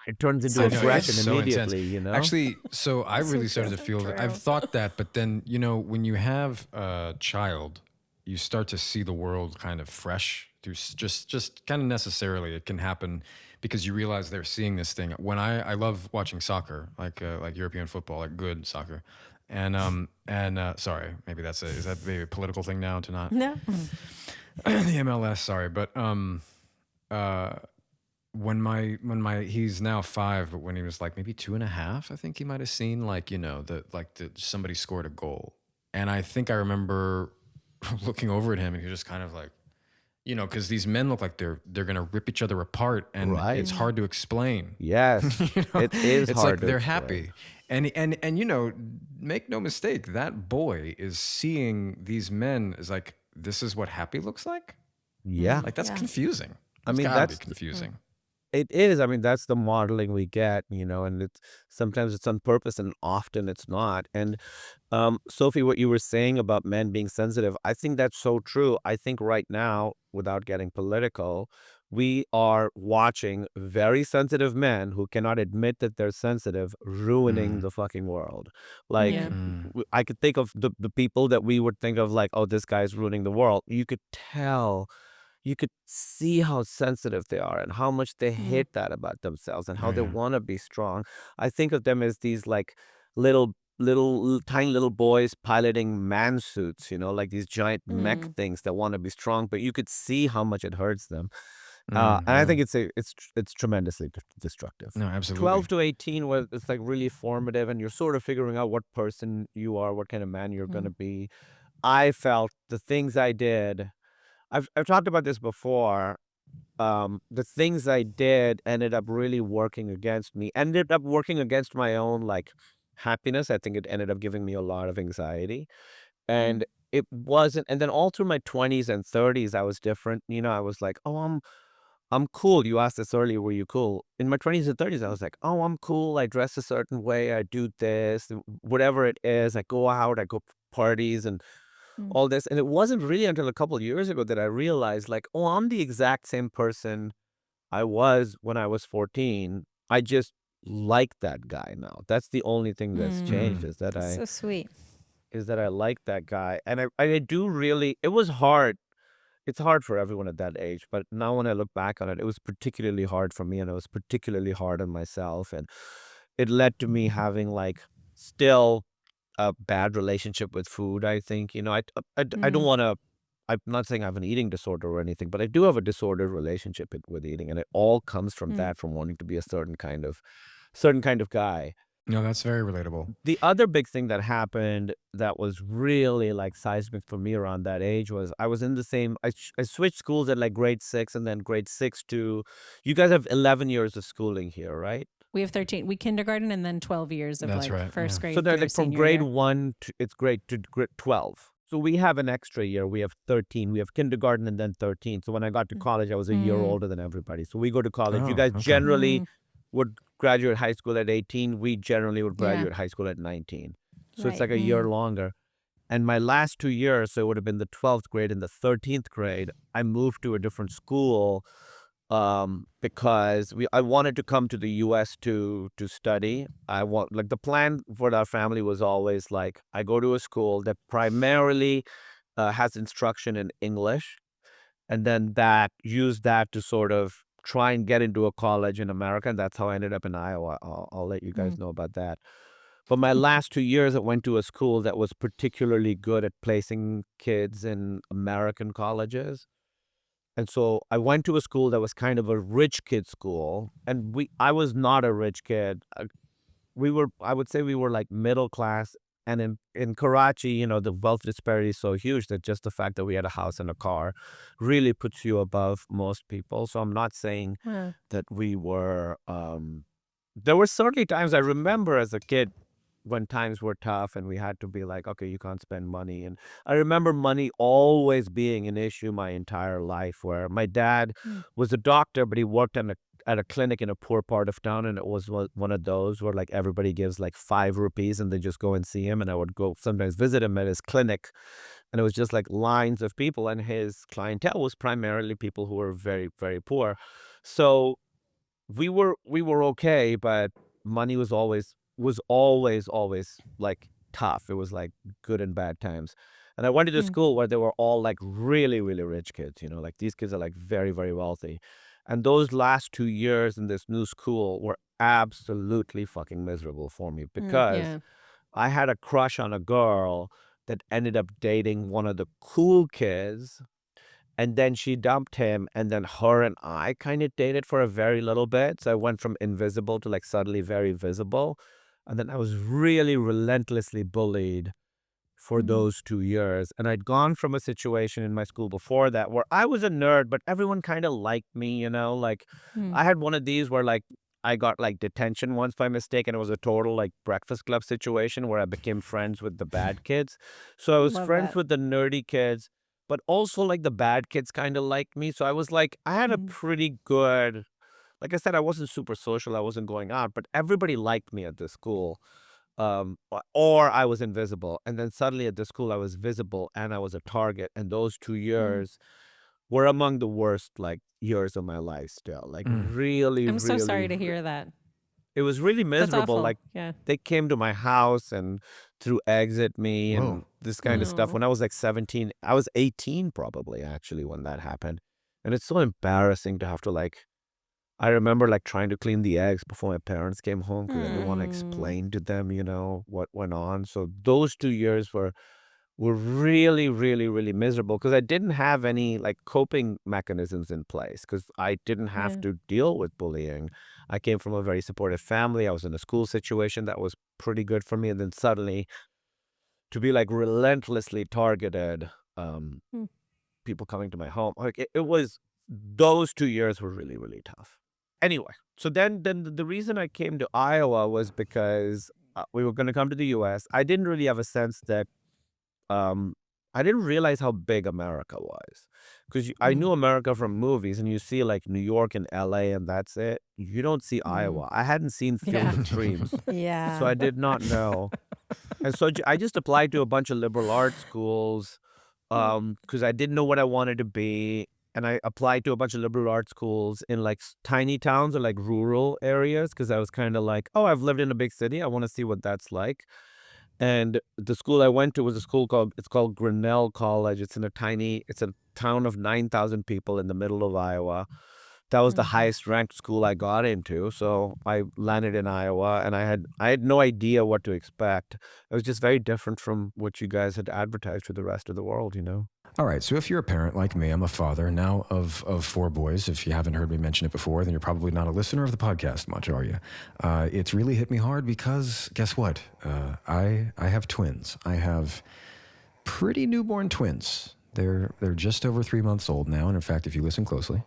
It turns into aggression immediately, Actually, so I really started to feel that. I've thought that, but then, when you have a child, you start to see the world kind of fresh through just kind of necessarily. It can happen because you realize they're seeing this thing. When I love watching soccer, like European football, like good soccer. And sorry, maybe is that maybe a political thing now to not? No. The MLS, sorry, but when he's now 5, but when he was like maybe 2.5, I think he might have seen somebody scored a goal. And I think I remember looking over at him and he was just kind of like, because these men look like they're going to rip each other apart, and it's hard to explain. Yes, it is it's hard like to they're explain. happy. And make no mistake, that boy is seeing these men as like, this is what happy looks like? Yeah. Like that's confusing. I mean, that's confusing. It is. I mean, that's the modeling we get, and sometimes it's on purpose and often it's not. And Sophie, what you were saying about men being sensitive, I think that's so true. I think right now, without getting political, we are watching very sensitive men who cannot admit that they're sensitive ruining the fucking world. Like, I could think of the people that we would think of like, oh, this guy's ruining the world. You could see how sensitive they are and how much they hate that about themselves and how they want to be strong. I think of them as these like tiny little boys piloting man suits, like these giant mech things that want to be strong, but you could see how much it hurts them. And I think it's tremendously destructive. No, absolutely. 12 to 18, where it's like really formative and you're sort of figuring out what person you are, what kind of man you're going to be. I felt the things I did. I've talked about this before. The things I did ended up really working against me. Ended up working against my own like happiness. I think it ended up giving me a lot of anxiety, and it wasn't. And then all through my 20s and 30s, I was different. I was like, oh, I'm cool. You asked this earlier, were you cool? In my 20s and 30s, I was like, oh, I'm cool. I dress a certain way. I do this, whatever it is. I go out, I go parties and Mm. all this. And it wasn't really until a couple of years ago that I realized, like, oh, I'm the exact same person I was when I was 14. I just like that guy now. That's the only thing that's changed is that So sweet. I like that guy. And I do really, it was hard. It's hard for everyone at that age, but now when I look back on it, it was particularly hard for me, and it was particularly hard on myself, and it led to me having like still a bad relationship with food. I think I don't want to. I'm not saying I have an eating disorder or anything, but I do have a disordered relationship with eating, and it all comes from that, from wanting to be a certain kind of guy. No, that's very relatable. The other big thing that happened that was really like seismic for me around that age was I was in the same, I switched schools at like grade 6, and then grade 6 to, you guys have 11 years of schooling here, right? We have 13. We kindergarten and then 12 years of That's like right, first yeah. grade. So they're through like from senior grade year. 1 to, it's grade to grade 12. So we have an extra year. We have 13. We have kindergarten and then 13. So when I got to college, I was a year older than everybody. So we go to college. You Oh, guys okay. generally would graduate high school at 18. We generally would Yeah. graduate high school at 19. So it's Right. like a year longer. And my last 2 years, so it would have been the 12th grade and the 13th grade, I moved to a different school because I wanted to come to the U.S. to study. Like the plan for our family was always like, I go to a school that primarily has instruction in English, and then use that to sort of try and get into a college in America. And that's how I ended up in Iowa. I'll let you guys know about that. But my last 2 years, I went to a school that was particularly good at placing kids in American colleges. And so I went to a school that was kind of a rich kid school, and I was not a rich kid. I would say we were like middle class. And in Karachi, the wealth disparity is so huge that just the fact that we had a house and a car really puts you above most people. So I'm not saying that we were, there were certainly times I remember as a kid when times were tough and we had to be like, okay, you can't spend money. And I remember money always being an issue my entire life, where my dad was a doctor, but he worked at a clinic in a poor part of town. And it was one of those where like everybody gives like 5 rupees and they just go and see him. And I would go sometimes visit him at his clinic. And it was just like lines of people. And his clientele was primarily people who were very, very poor. So we were okay, but money was always like tough. It was like good and bad times. And I went to the school where they were all like really, really rich kids, like these kids are like very, very wealthy. And those last 2 years in this new school were absolutely fucking miserable for me because I had a crush on a girl that ended up dating one of the cool kids. And then she dumped him, and then her and I kind of dated for a very little bit. So I went from invisible to like suddenly very visible. And then I was really relentlessly bullied for those 2 years. And I'd gone from a situation in my school before that where I was a nerd, but everyone kind of liked me, like I had one of these where like I got like detention once by mistake, and it was a total like Breakfast Club situation where I became friends with the bad kids. So I was Love friends that. with the nerdy kids, but also like the bad kids kind of liked me. So I was like, I had a pretty good, like I said, I wasn't super social. I wasn't going out, but everybody liked me at this school. Or I was invisible. And then suddenly at the school, I was visible and I was a target. And those 2 years were among the worst like years of my life still. Like really, I'm so really, sorry to hear that. it was really That's miserable. awful. Like Yeah. they came to my house and threw eggs at me and Whoa. this kind of stuff. When I was like 17, I was 18 probably actually when that happened. And it's so embarrassing to have to like, I remember like trying to clean the eggs before my parents came home because I didn't want to explain to them, what went on. So those 2 years were really, really, really miserable because I didn't have any like coping mechanisms in place because I didn't have to deal with bullying. I came from a very supportive family. I was in a school situation that was pretty good for me. And then suddenly to be like relentlessly targeted, people coming to my home, like it was, those 2 years were really, really tough. Anyway, so then the reason I came to Iowa was because we were going to come to the U.S. I didn't really have a sense that I didn't realize how big America was. Because I knew America from movies, and you see like New York and LA, and that's it. You don't see Iowa. I hadn't seen Field Yeah. of Dreams, so Yeah. I did not know. And so I just applied to a bunch of liberal arts schools because I didn't know what I wanted to be. And I applied to a bunch of liberal arts schools in like tiny towns or like rural areas because I was kind of like, oh, I've lived in a big city. I want to see what that's like. And the school I went to was a school called Grinnell College. It's a town of 9,000 people in the middle of Iowa. That was the highest ranked school I got into. So I landed in Iowa, and I had no idea what to expect. It was just very different from what you guys had advertised to the rest of the world, you know? All right, so if you're a parent like me, I'm a father now of 4 boys. If you haven't heard me mention it before, then you're probably not a listener of the podcast much, are you? It's really hit me hard because guess what? I have twins. I have pretty newborn twins. They're just over 3 months old now, and in fact, if you listen closely,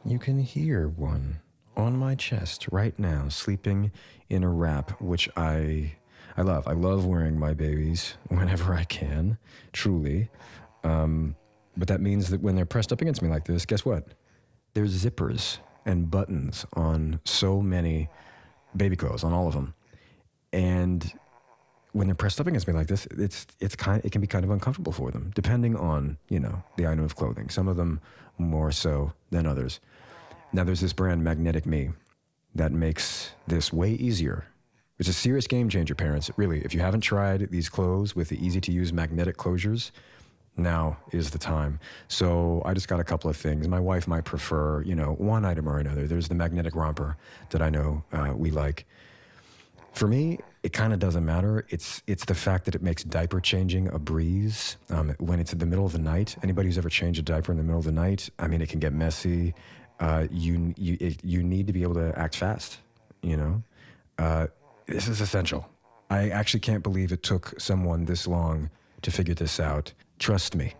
you can hear one on my chest right now, sleeping in a wrap, which I love. I love wearing my babies whenever I can, truly. But that means that when they're pressed up against me like this, guess what? There's zippers and buttons on so many baby clothes, on all of them. And when they're pressed up against me like this, it can be kind of uncomfortable for them, depending on, the item of clothing. Some of them more so than others. Now there's this brand, Magnetic Me, that makes this way easier. It's a serious game changer, parents. Really, if you haven't tried these clothes with the easy-to-use magnetic closures, now is the time. So I just got a couple of things. My wife might prefer, one item or another. There's the magnetic romper that I know we like. For me, it kind of doesn't matter. It's the fact that it makes diaper changing a breeze. When it's in the middle of the night, anybody who's ever changed a diaper in the middle of the night, I mean, it can get messy. You need to be able to act fast, This is essential. I actually can't believe it took someone this long to figure this out. Trust me.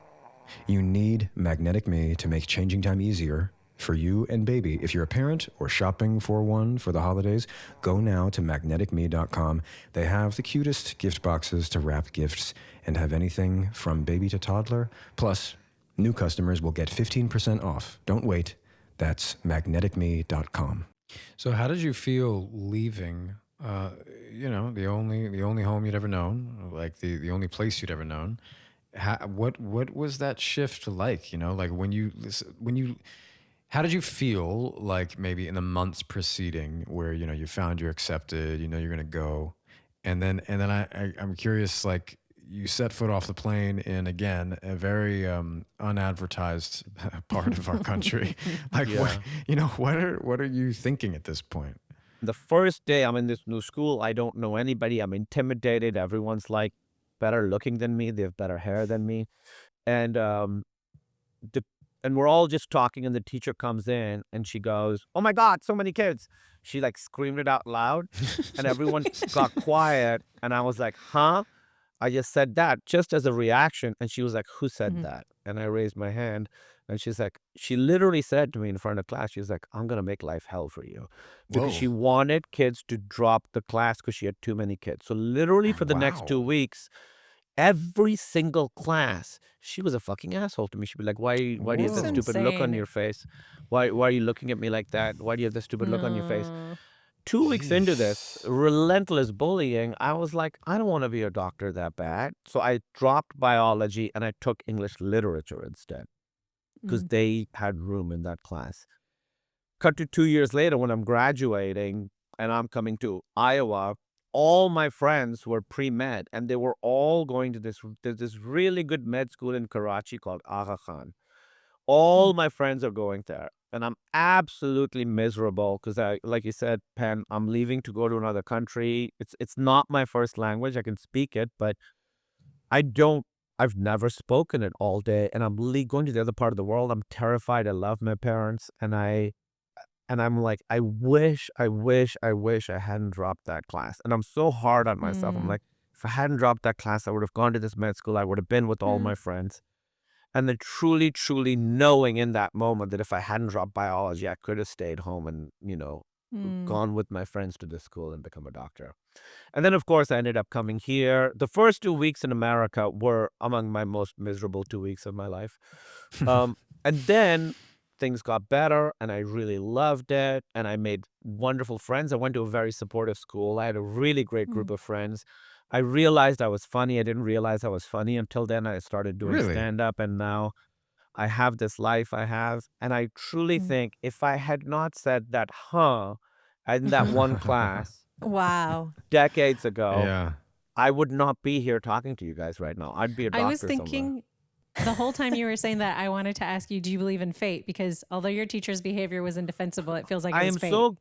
You need Magnetic Me to make changing time easier for you and baby. If you're a parent or shopping for one for the holidays, go now to magneticme.com. They have the cutest gift boxes to wrap gifts and have anything from baby to toddler. Plus, new customers will get 15% off. Don't wait. That's magneticme.com. So how did you feel leaving, the only home you'd ever known, like the only place you'd ever known? What was that shift like? How did you feel like maybe in the months preceding where, you found you're accepted, you're going to go. And then I'm curious, like you set foot off the plane in, again, a very unadvertised part of our country. Like, Yeah. what are you thinking at this point? The first day I'm in this new school, I don't know anybody. I'm intimidated. Everyone's like better looking than me. They have better hair than me. And and we're all just talking, and the teacher comes in and she goes, "Oh my God, so many kids." She like screamed it out loud, and everyone got quiet. And I was like, "Huh?" I just said that just as a reaction. And she was like, "Who said that?" And I raised my hand, and she's like, she literally said to me in front of class, she was like, "I'm going to make life hell for you." Because she wanted kids to drop the class because she had too many kids. So literally for the next 2 weeks, every single class, she was a fucking asshole to me. She'd be like, why do you have that That's stupid look on insane. your face? Why are you looking at me like that? Why do you have that stupid look on your face? 2 weeks into this relentless bullying, I was like, I don't want to be a doctor that bad. So I dropped biology and I took English literature instead because they had room in that class. Cut to 2 years later when I'm graduating and I'm coming to Iowa, all my friends were pre-med and they were all going to there's this really good med school in Karachi called Aga Khan. All my friends are going there, and I'm absolutely miserable because like you said, Penn, I'm leaving to go to another country. It's not my first language. I can speak it, but I've never spoken it all day, and I'm going to the other part of the world. I'm terrified. I love my parents, and I'm like, I wish I hadn't dropped that class. And I'm so hard on myself. I'm like, if I hadn't dropped that class, I would have gone to this med school. I would have been with all my friends. And then truly, truly knowing in that moment that if I hadn't dropped biology, I could have stayed home and, gone with my friends to this school and become a doctor. And then, of course, I ended up coming here. The first 2 weeks in America were among my most miserable 2 weeks of my life. And then things got better and I really loved it. And I made wonderful friends. I went to a very supportive school. I had a really great group of friends. I realized I was funny. I didn't realize I was funny until then. I started doing Really? stand-up, and now I have this life I have. And I truly think if I had not said that, in that one class Wow. decades ago, Yeah. I would not be here talking to you guys right now. I'd be a doctor I was somewhere. thinking the whole time you were saying that, I wanted to ask you, do you believe in fate? Because although your teacher's behavior was indefensible, it feels like I it am was fate. so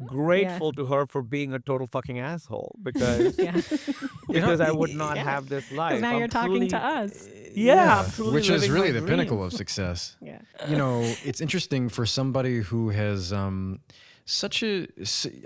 grateful to her for being a total fucking asshole because Yeah. because I would not have this life. Because now I'm you're talking truly- to us. Yeah, I'm truly Which is living really my the pinnacle dreams. of success. Yeah. You know, it's interesting for somebody who has I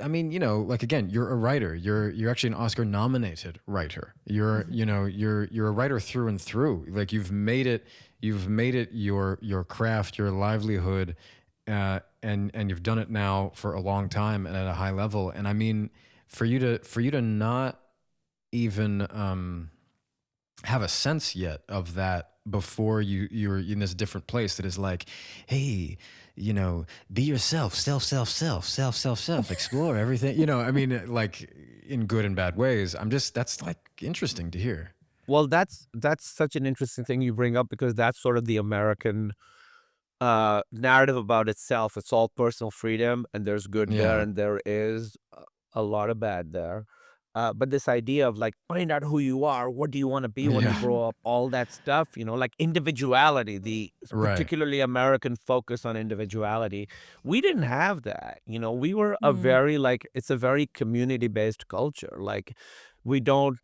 mean, you know, like again, you're a writer. You're actually an Oscar nominated writer. You're a writer through and through. Like you've made it your craft, your livelihood, and you've done it now for a long time and at a high level. And I mean, for you to not even have a sense yet of that before you're in this different place that is like, hey, you know, be yourself, self, explore everything. You know, I mean, like in good and bad ways. That's like interesting to hear. Well, that's such an interesting thing you bring up because that's sort of the American narrative about itself. It's all personal freedom, and there's good there, Yeah. and there is a lot of bad there. But this idea of like find out who you are, what do you want to be when you Yeah. grow up, all that stuff, you know, like individuality, the Right. particularly American focus on individuality. We didn't have that. You know, we were a very it's a very community-based culture. Like we don't,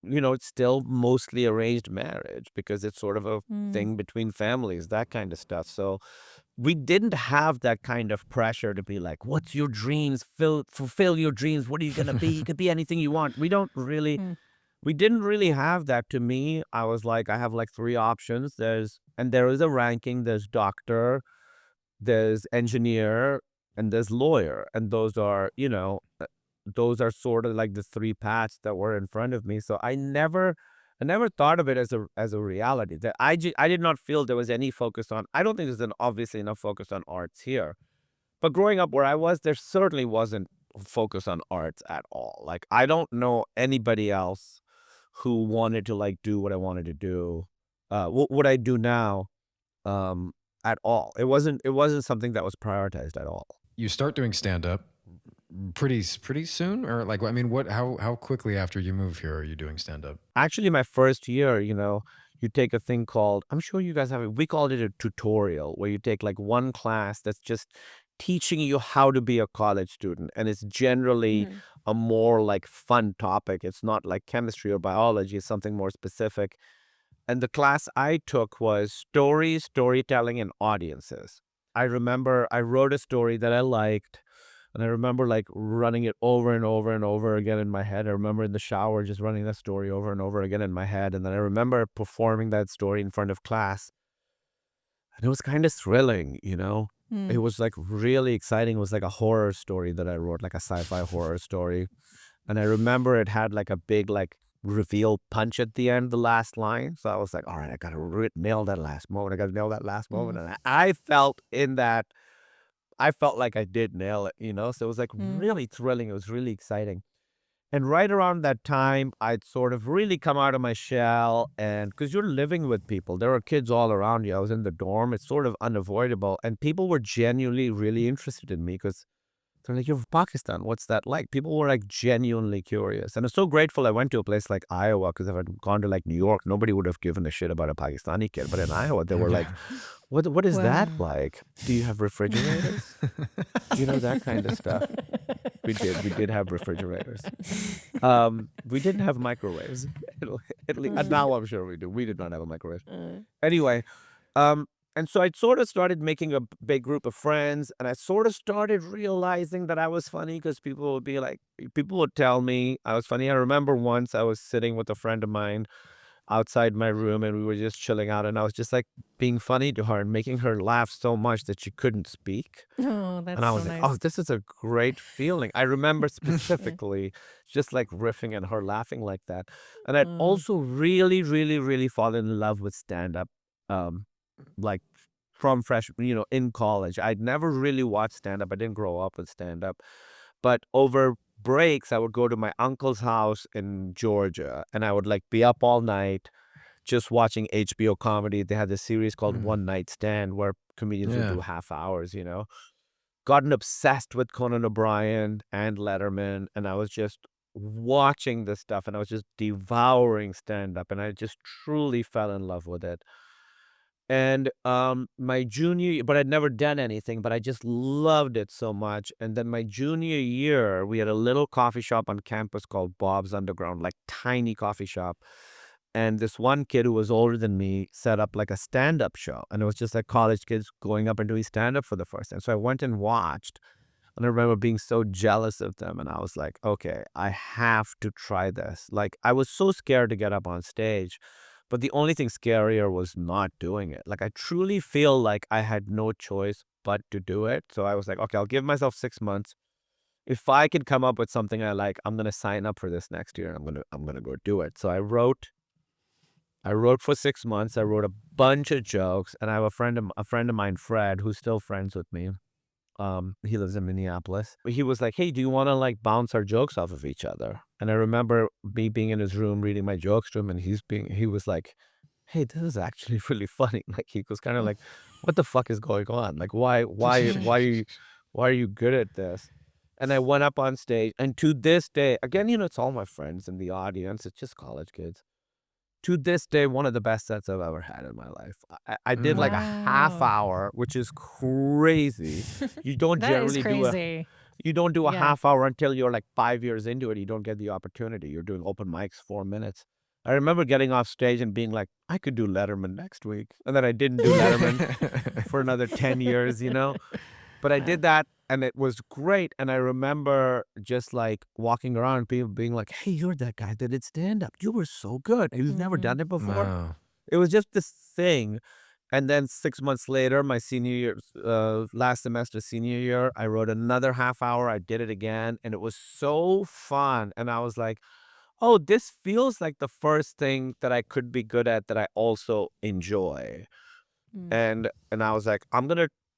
you know, it's still mostly arranged marriage because it's sort of a thing between families, that kind of stuff. So we didn't have that kind of pressure to be like, what's your dreams? Fulfill your dreams. What are you going to be? You could be anything you want. We didn't really have that. To me, I was like, I have like 3 options. There is a ranking. There's doctor, there's engineer, and there's lawyer. And those are, you know, those are sort of like the 3 paths that were in front of me. So I never thought of it as a reality. That I did not feel there was any focus on. I don't think there's obviously enough focus on arts here. But growing up where I was, there certainly wasn't focus on arts at all. Like I don't know anybody else who wanted to like do what I wanted to do, what I do now, at all. It wasn't something that was prioritized at all. You start doing stand up pretty soon, or like, I mean, how quickly after you move here are you doing stand up? Actually, my first year, you know, you take a thing called, I'm sure you guys have it, we called it a tutorial, where you take like one class that's just teaching you how to be a college student. And it's generally a more like fun topic. It's not like chemistry or biology, it's something more specific. And the class I took was storytelling, and audiences. I remember I wrote a story that I liked. And I remember like running it over and over and over again in my head. I remember in the shower just running that story over and over again in my head. And then I remember performing that story in front of class. And it was kind of thrilling, you know? It was like really exciting. It was like a horror story that I wrote, like a sci-fi horror story. And I remember it had like a big like reveal punch at the end, the last line. So I was like, all right, I got to nail that last moment. And I felt in that, I felt like I did nail it, you know? So it was like really thrilling. It was really exciting. And right around that time, I'd sort of really come out of my shell. And because you're living with people, there are kids all around you. I was in the dorm. It's sort of unavoidable. And people were genuinely really interested in me because they're like, you're from Pakistan. What's that like? People were like genuinely curious. And I'm so grateful I went to a place like Iowa, because if I'd gone to like New York, nobody would have given a shit about a Pakistani kid. But in Iowa, they were like, what is that like? Do you have refrigerators? You know, that kind of stuff. We did have refrigerators. We didn't have microwaves. At least, and now I'm sure we do. We did not have a microwave. Anyway, and so I sort of started making a big group of friends, and I sort of started realizing that I was funny because people would tell me I was funny. I remember once I was sitting with a friend of mine, outside my room, and we were just chilling out, and I was just like being funny to her and making her laugh so much that she couldn't speak. Oh, And that's I so was like, nice. oh, this is a great feeling. I remember specifically just like riffing and her laughing like that. And I'd also really, really, really fallen in love with stand-up, um, like from in college. I'd never really watched stand-up. I didn't grow up with stand-up. But over breaks, I would go to my uncle's house in Georgia, and I would like be up all night just watching HBO comedy. They had this series called One Night Stand where comedians would Yeah. do half hours. Gotten obsessed with Conan O'Brien and Letterman, and I was just watching this stuff, and I was just devouring stand-up, and I just truly fell in love with it. And my junior, but I'd never done anything, but I just loved it so much. And then my junior year, we had a little coffee shop on campus called Bob's Underground, like tiny coffee shop. And this one kid who was older than me set up like a stand-up show. And it was just like college kids going up and doing stand-up for the first time. So I went and watched. And I remember being so jealous of them. And I was like, okay, I have to try this. Like, I was so scared to get up on stage. But the only thing scarier was not doing it. Like, I truly feel like I had no choice but to do it. So I was like, okay, I'll give myself 6 months. If I can come up with something I like, I'm gonna sign up for this next year, and I'm gonna go do it. So I wrote for 6 months. I wrote a bunch of jokes, and I have a friend of mine, Fred, who's still friends with me. He lives in Minneapolis. He was like, "Hey, do you want to like bounce our jokes off of each other?" And I remember me being in his room reading my jokes to him, and he was like, "Hey, this is actually really funny." Like he was kind of like, "What the fuck is going on? Like, why are you good at this?" And I went up on stage, and to this day, again, it's all my friends in the audience. It's just college kids. To this day, one of the best sets I've ever had in my life. I did like a half Wow. hour, which is crazy. You don't That is generally do a crazy. you don't do a Yeah. half hour until you're like 5 years into it. You don't get the opportunity. You're doing open mics 4 minutes. I remember getting off stage and being like, I could do Letterman next week. And then I didn't do Letterman for another 10 years. But I did that, and it was great. And I remember just like walking around and people being like, hey, you're that guy that did stand up. You were so good. And you've never done it before. Wow. It was just this thing. And then 6 months later, my senior year, last semester, senior year, I wrote another half hour. I did it again, and it was so fun. And I was like, oh, this feels like the first thing that I could be good at that I also enjoy. And I was like,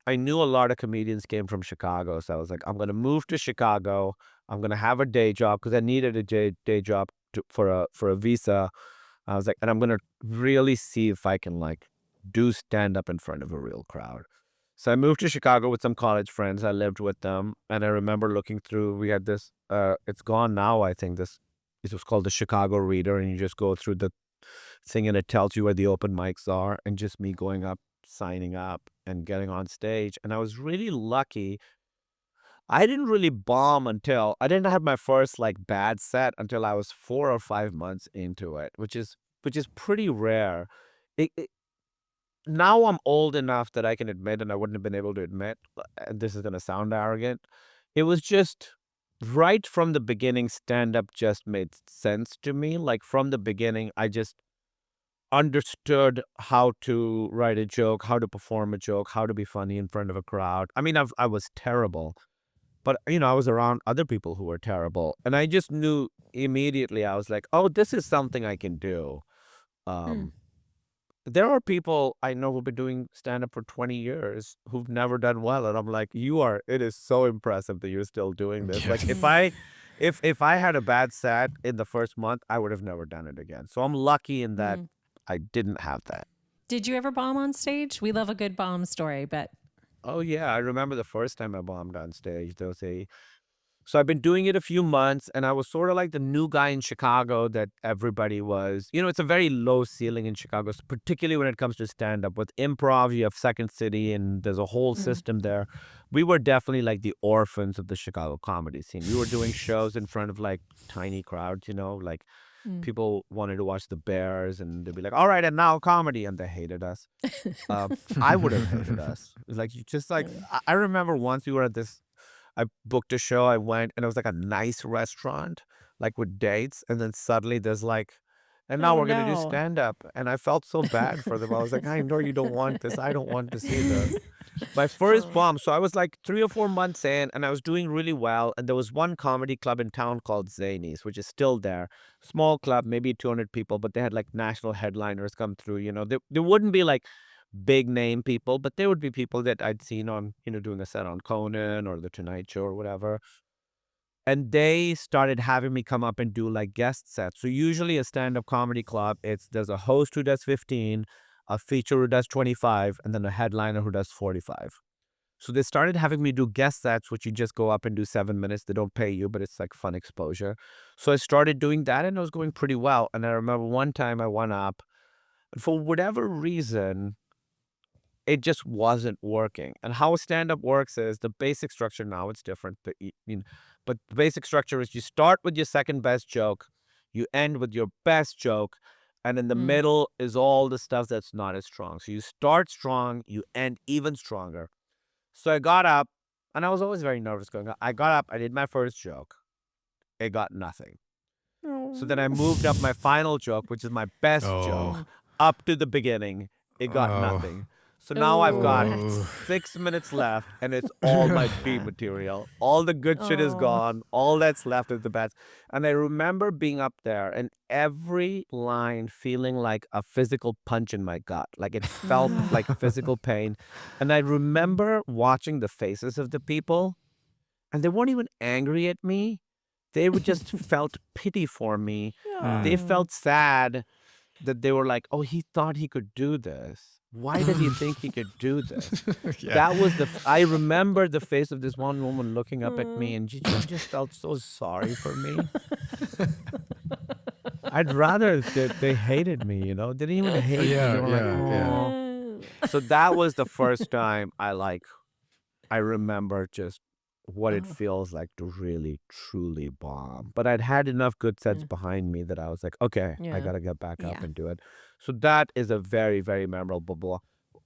I knew a lot of comedians came from Chicago. So I was like, I'm gonna move to Chicago. I'm gonna have a day job because I needed a day job for a visa. I was like, and I'm gonna really see if I can like do stand up in front of a real crowd. So I moved to Chicago with some college friends. I lived with them, and I remember looking through. We had this. It's gone now. I think it was called the Chicago Reader, and you just go through the thing, and it tells you where the open mics are. And just me going up, signing up, and getting on stage. And I was really lucky. I didn't really bomb until I didn't have my first like bad set until I was 4 or 5 months into it, which is pretty rare. It now I'm old enough that I can admit, and I wouldn't have been able to admit, and this is gonna sound arrogant. It was just right from the beginning, stand up just made sense to me. Like from the beginning, I just understood how to write a joke, how to perform a joke, how to be funny in front of a crowd. I mean, I was terrible, but I was around other people who were terrible, and I just knew immediately. I was like, "Oh, this is something I can do." Um, there are people I know who've been doing stand up for 20 years who've never done well, and I'm like, it is so impressive that you're still doing this. Yeah. Like if I had a bad set in the first month, I would have never done it again. So I'm lucky in that I didn't have that. Did you ever bomb on stage? We love a good bomb story, but Oh yeah, I remember the first time I bombed on stage. So I've been doing it a few months, and I was sort of like the new guy in Chicago that everybody was. It's a very low ceiling in Chicago, particularly when it comes to stand up. With improv, you have Second City, and there's a whole system there. We were definitely like the orphans of the Chicago comedy scene. We were doing shows in front of like tiny crowds, like people wanted to watch the Bears, and they'd be like, "All right, and now comedy," and they hated us. I would have hated us. Like you just like I remember once we were at this. I booked a show. I went, and it was like a nice restaurant, like with dates. And then suddenly there's like And now Oh, we're going to do no. stand-up. And I felt so bad for them. I was like, I know you don't want this. I don't want to see this. My first bomb. So I was like 3 or 4 months in, and I was doing really well. And there was one comedy club in town called Zanies, which is still there. Small club, maybe 200 people, but they had like national headliners come through. There wouldn't be like big name people, but there would be people that I'd seen on, doing a set on Conan or The Tonight Show or whatever. And they started having me come up and do like guest sets. So usually a stand-up comedy club, there's a host who does 15, a feature who does 25, and then a headliner who does 45. So they started having me do guest sets, which you just go up and do 7 minutes. They don't pay you, but it's like fun exposure. So I started doing that, and it was going pretty well. And I remember one time I went up, and for whatever reason, it just wasn't working. And how stand-up works is the basic structure. Now it's different, but the basic structure is you start with your second best joke, you end with your best joke, and in the middle is all the stuff that's not as strong. So you start strong, you end even stronger. So I got up, and I was always very nervous going up. I got up, I did my first joke. It got nothing. So then I moved up my final joke, which is my best joke, up to the beginning. It got nothing. So now I've got 6 minutes left, and it's all my B material. All the good shit is gone. All that's left is the bad. And I remember being up there, and every line feeling like a physical punch in my gut. Like it felt like physical pain. And I remember watching the faces of the people, and they weren't even angry at me. They would just felt pity for me. They felt sad that they were like, oh, he thought he could do this. Why did he think he could do this? That was I remember the face of this one woman looking up at me, and she just felt so sorry for me. I'd rather that they hated me, They didn't even hate me. They were like, "Aw." So that was the first time I remember just what it feels like to really, truly bomb. But I'd had enough good sets behind me that I was like, okay, I got to get back up and do it. So that is a very, very memorable bomb.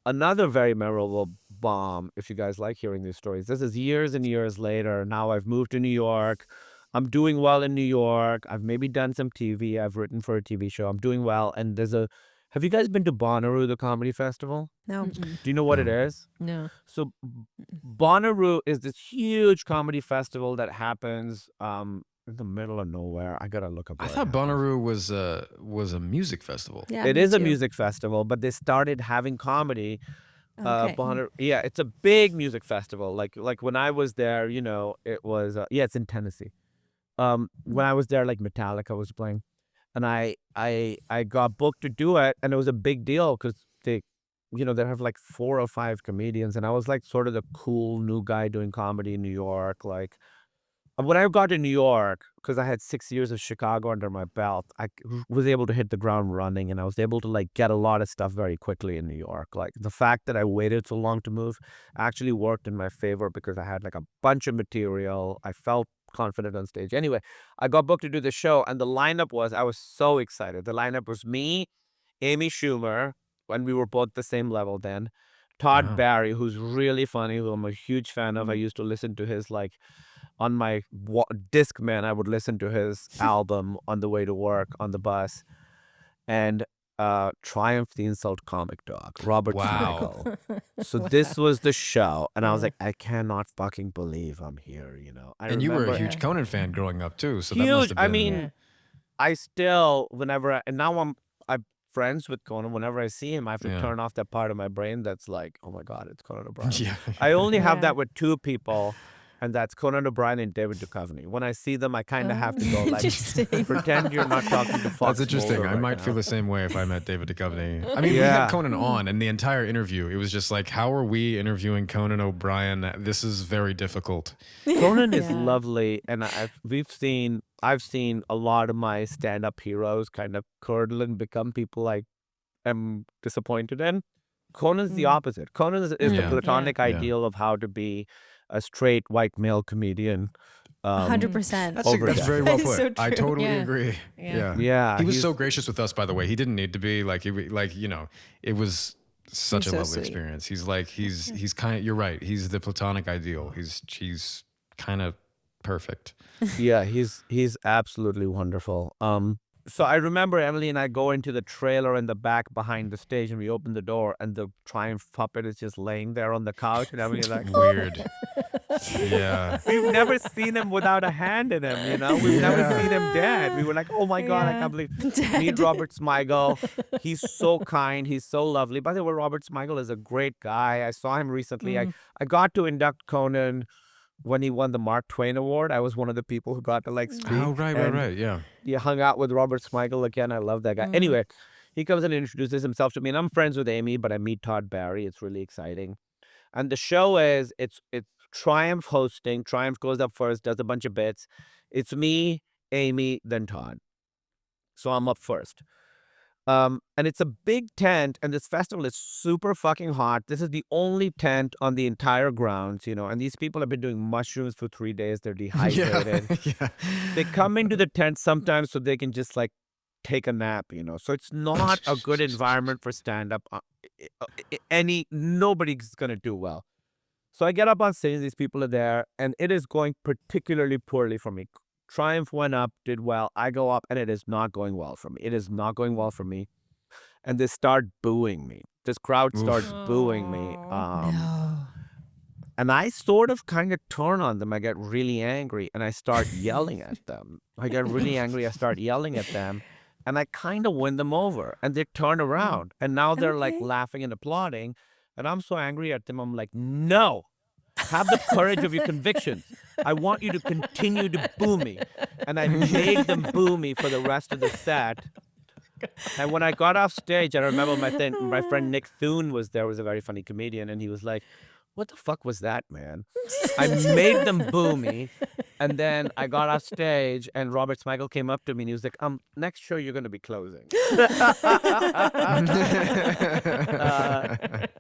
Another very memorable bomb, if you guys like hearing these stories, this is years and years later. Now I've moved to New York. I'm doing well in New York. I've maybe done some TV. I've written for a TV show. I'm doing well. And have you guys been to Bonnaroo, the comedy festival? No. Do you know what it is? No. So Bonnaroo is this huge comedy festival that happens in the middle of nowhere. I gotta look up. I thought Bonnaroo was a music festival. Yeah, It me is a too. music festival, but they started having comedy. Okay. Yeah, it's a big music festival. Like when I was there, it was it's in Tennessee. When I was there, like Metallica was playing, and I got booked to do it, and it was a big deal because they have like 4 or 5 comedians, and I was like sort of the cool new guy doing comedy in New York. Like when I got to New York, because I had 6 years of Chicago under my belt, I was able to hit the ground running, and I was able to like get a lot of stuff very quickly in New York. Like the fact that I waited so long to move actually worked in my favor because I had like a bunch of material. I felt confident on stage. Anyway, I got booked to do the show, and the lineup I was so excited. The lineup was me, Amy Schumer, when we were both the same level then, Todd Barry, who's really funny, who I'm a huge fan of. I used to listen to his like on my Discman. I would listen to his album on the way to work on the bus, and Triumph the Insult Comic Dog, Robert Smigel. So this was the show, and I was like, I cannot fucking believe I'm here. And you were a huge Conan fan growing up too, so that huge. must have been. I mean, I still and now I'm friends with Conan. Whenever I see him, I have to turn off that part of my brain that's like, oh my God, it's Conan O'Brien. I only have that with 2 people, and that's Conan O'Brien and David Duchovny. When I see them, I kind of have to go like, pretend you're not talking to Fox. That's interesting. Mulder I right might now. feel the same way if I met David Duchovny. I mean, we had Conan on, and the entire interview, it was just like, how are we interviewing Conan O'Brien? This is very difficult. Conan is lovely, and I've seen a lot of my stand-up heroes kind of curdle and become people I am disappointed in. Conan's the opposite. Conan is the platonic ideal of how to be a straight white male comedian. 100%. That's very well That is put. so I true. totally Yeah. agree. Yeah. Yeah, He was he's- so gracious with us, by the way. He didn't need to be like, it was such He's a so lovely sweet. experience. He's like, he's kind of, you're right. He's the platonic ideal. He's kind of perfect. Yeah, he's absolutely wonderful. So I remember Emily and I go into the trailer in the back behind the stage, and we open the door, and the Triumph puppet is just laying there on the couch, and Emily's like, Weird. Yeah. we've never seen him without a hand in him, you know? We've never Yeah. seen him dead. We were like, oh my God, I Yeah. can't believe meet Robert Smigel. He's so kind. He's so lovely. By the way, Robert Smigel is a great guy. I saw him recently. I got to induct Conan when he won the Mark Twain Award. I was one of the people who got to like speak. Oh, right. and Yeah. You hung out with Robert Smigel again. I love that guy. Anyway, he comes in and introduces himself to me, and I'm friends with Amy, but I meet Todd Barry. It's really exciting. And the show is it's Triumph hosting. Triumph goes up first, does a bunch of bits. It's me, Amy, then Todd. So I'm up first. And it's a big tent, and this festival is super fucking hot. This is the only tent on the entire grounds, you know, and these people have been doing mushrooms for 3 days. They're dehydrated. Yeah. They come into the tent sometimes so they can just like take a nap, you know. So it's not a good environment for stand-up. Nobody's gonna do well. So I get up on stage, these people are there, and it is going particularly poorly for me. Triumph went up, did well. I go up, and it is not going well for me. It is not going well for me. And they start booing me. This crowd starts booing me. And I sort of kind of turn on them. I get really angry, and I start yelling at them. I get really angry. I start yelling at them, and I kind of win them over. And they turn around, and now they're like laughing and applauding. And I'm so angry at them. I'm like, no, have the courage of your convictions. I want you to continue to boo me. And I made them boo me for the rest of the set. And when I got off stage, I remember my friend Nick Thune was there, was a very funny comedian, and he was like, what the fuck was that, man? I made them boo me. And then I got off stage, and Robert Smigel came up to me, and he was like, next show you're going to be closing.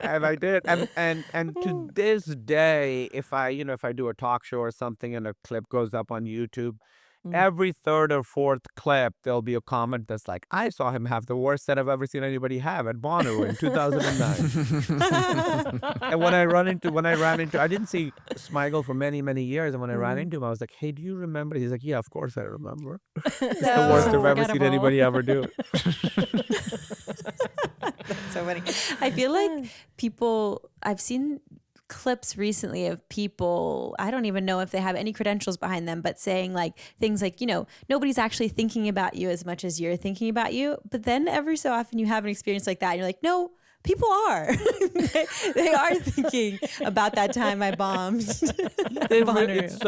And I did. And to this day, if I do a talk show or something and a clip goes up on YouTube, every third or fourth clip, there'll be a comment that's like, I saw him have the worst set I've ever seen anybody have at Bonnaroo in 2009. And when I ran into, I didn't see Smigel for many, many years. And when I ran into him, I was like, hey, do you remember? He's like, yeah, of course I remember. It's the worst I've ever seen anybody ever do. That's so funny. I feel like I've seen clips recently of people, I don't even know if they have any credentials behind them, but saying like things like, you know, nobody's actually thinking about you as much as you're thinking about you. But then every so often you have an experience like that and you're like, no, people are. they are thinking about that time I bombed. It's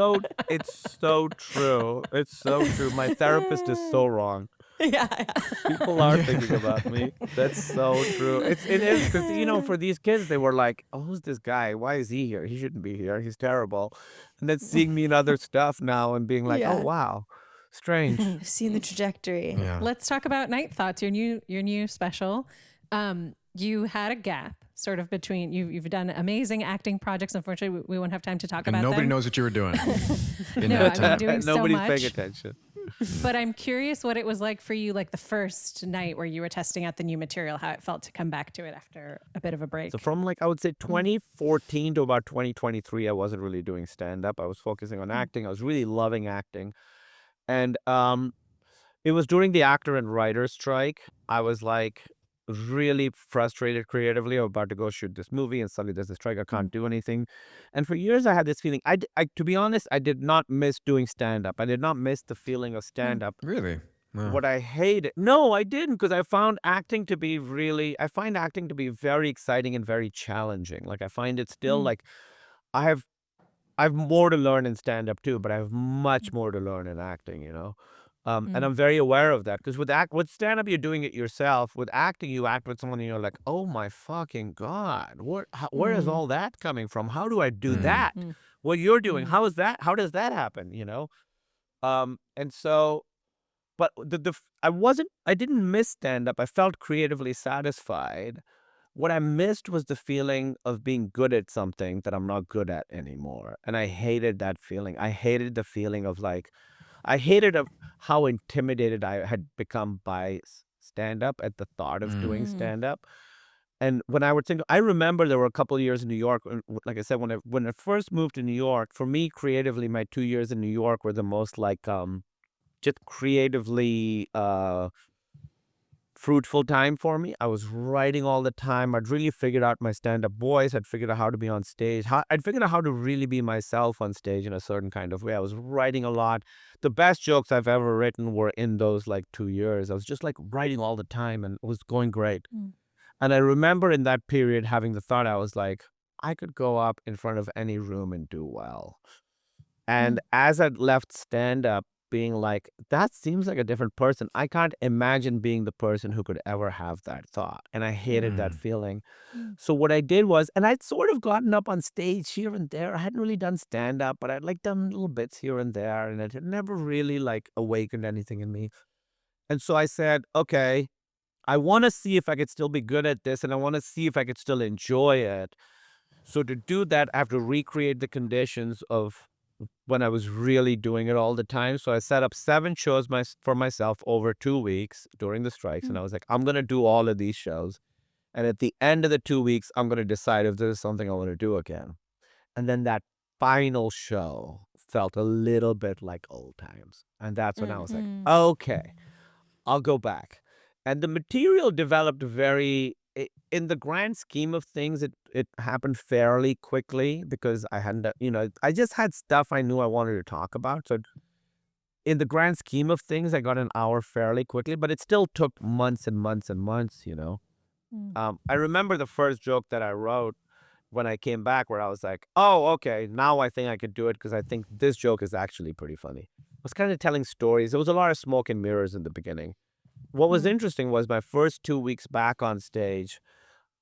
so true. It's so true. My therapist is so wrong. Yeah. People are thinking about me. That's so true. It is because, you know, for these kids, they were like, oh, who's this guy? Why is he here? He shouldn't be here. He's terrible. And then seeing me in other stuff now and being like, oh, wow, strange. I've seen the trajectory. Yeah. Let's talk about Night Thoughts, your new special. You had a gap sort of between you've done amazing acting projects. Unfortunately, we won't have time to talk about Nobody them. knows what you were doing in No, that I mean, time. doing so Nobody's much. paying attention. But I'm curious what it was like for you, like the first night where you were testing out the new material, how it felt to come back to it after a bit of a break. So from I would say 2014 to about 2023, I wasn't really doing stand-up. I was focusing on acting. I was really loving acting. And it was during the actor and writer strike. I was like really frustrated creatively. I'm about to go shoot this movie and suddenly there's a strike. I can't do anything. And for years I had this feeling. To be honest, I did not miss doing stand-up. I did not miss the feeling of stand-up. Really? Wow. What I hated. No, I didn't, because I find acting to be very exciting and very challenging. Like I find it still like I have more to learn in stand-up too, but I have much more to learn in acting, you know? And I'm very aware of that, because with stand-up, you're doing it yourself. With acting, you act with someone and you're like, oh my fucking God, where is all that coming from? How do I do that? What you're doing, how is that? How does that happen, you know? And so, but I didn't miss stand-up. I felt creatively satisfied. What I missed was the feeling of being good at something that I'm not good at anymore. And I hated that feeling. I hated the feeling of I hated how intimidated I had become by stand-up at the thought of doing stand-up. And when I would think, I remember there were a couple of years in New York. Like I said, when I first moved to New York, for me creatively, my 2 years in New York were the most just creatively fruitful time for me. I was writing all the time. I'd really figured out my stand-up voice. I'd figured out how to be on stage. I'd figured out how to really be myself on stage in a certain kind of way. I was writing a lot. The best jokes I've ever written were in those like 2 years. I was just like writing all the time and it was going great. And I remember in that period having the thought, I was like, I could go up in front of any room and do well. And as I left stand-up, being like, that seems like a different person. I can't imagine being the person who could ever have that thought. And I hated that feeling. So what I did was, and I'd sort of gotten up on stage here and there. I hadn't really done stand-up, but I'd like done little bits here and there. And it had never really like awakened anything in me. And so I said, okay, I want to see if I could still be good at this. And I want to see if I could still enjoy it. So to do that, I have to recreate the conditions of when I was really doing it all the time. So I set up 7 shows for myself over 2 weeks during the strikes. And I was like, I'm going to do all of these shows. And at the end of the 2 weeks, I'm going to decide if this is something I want to do again. And then that final show felt a little bit like old times. And that's when I was like, okay, I'll go back. And the material developed in the grand scheme of things, it happened fairly quickly because I hadn't, I just had stuff I knew I wanted to talk about. So in the grand scheme of things, I got an hour fairly quickly, but it still took months and months and months, I remember the first joke that I wrote when I came back where I was like, oh, okay, now I think I could do it because I think this joke is actually pretty funny. I was kind of telling stories. There was a lot of smoke and mirrors in the beginning. What was interesting was my first 2 weeks back on stage,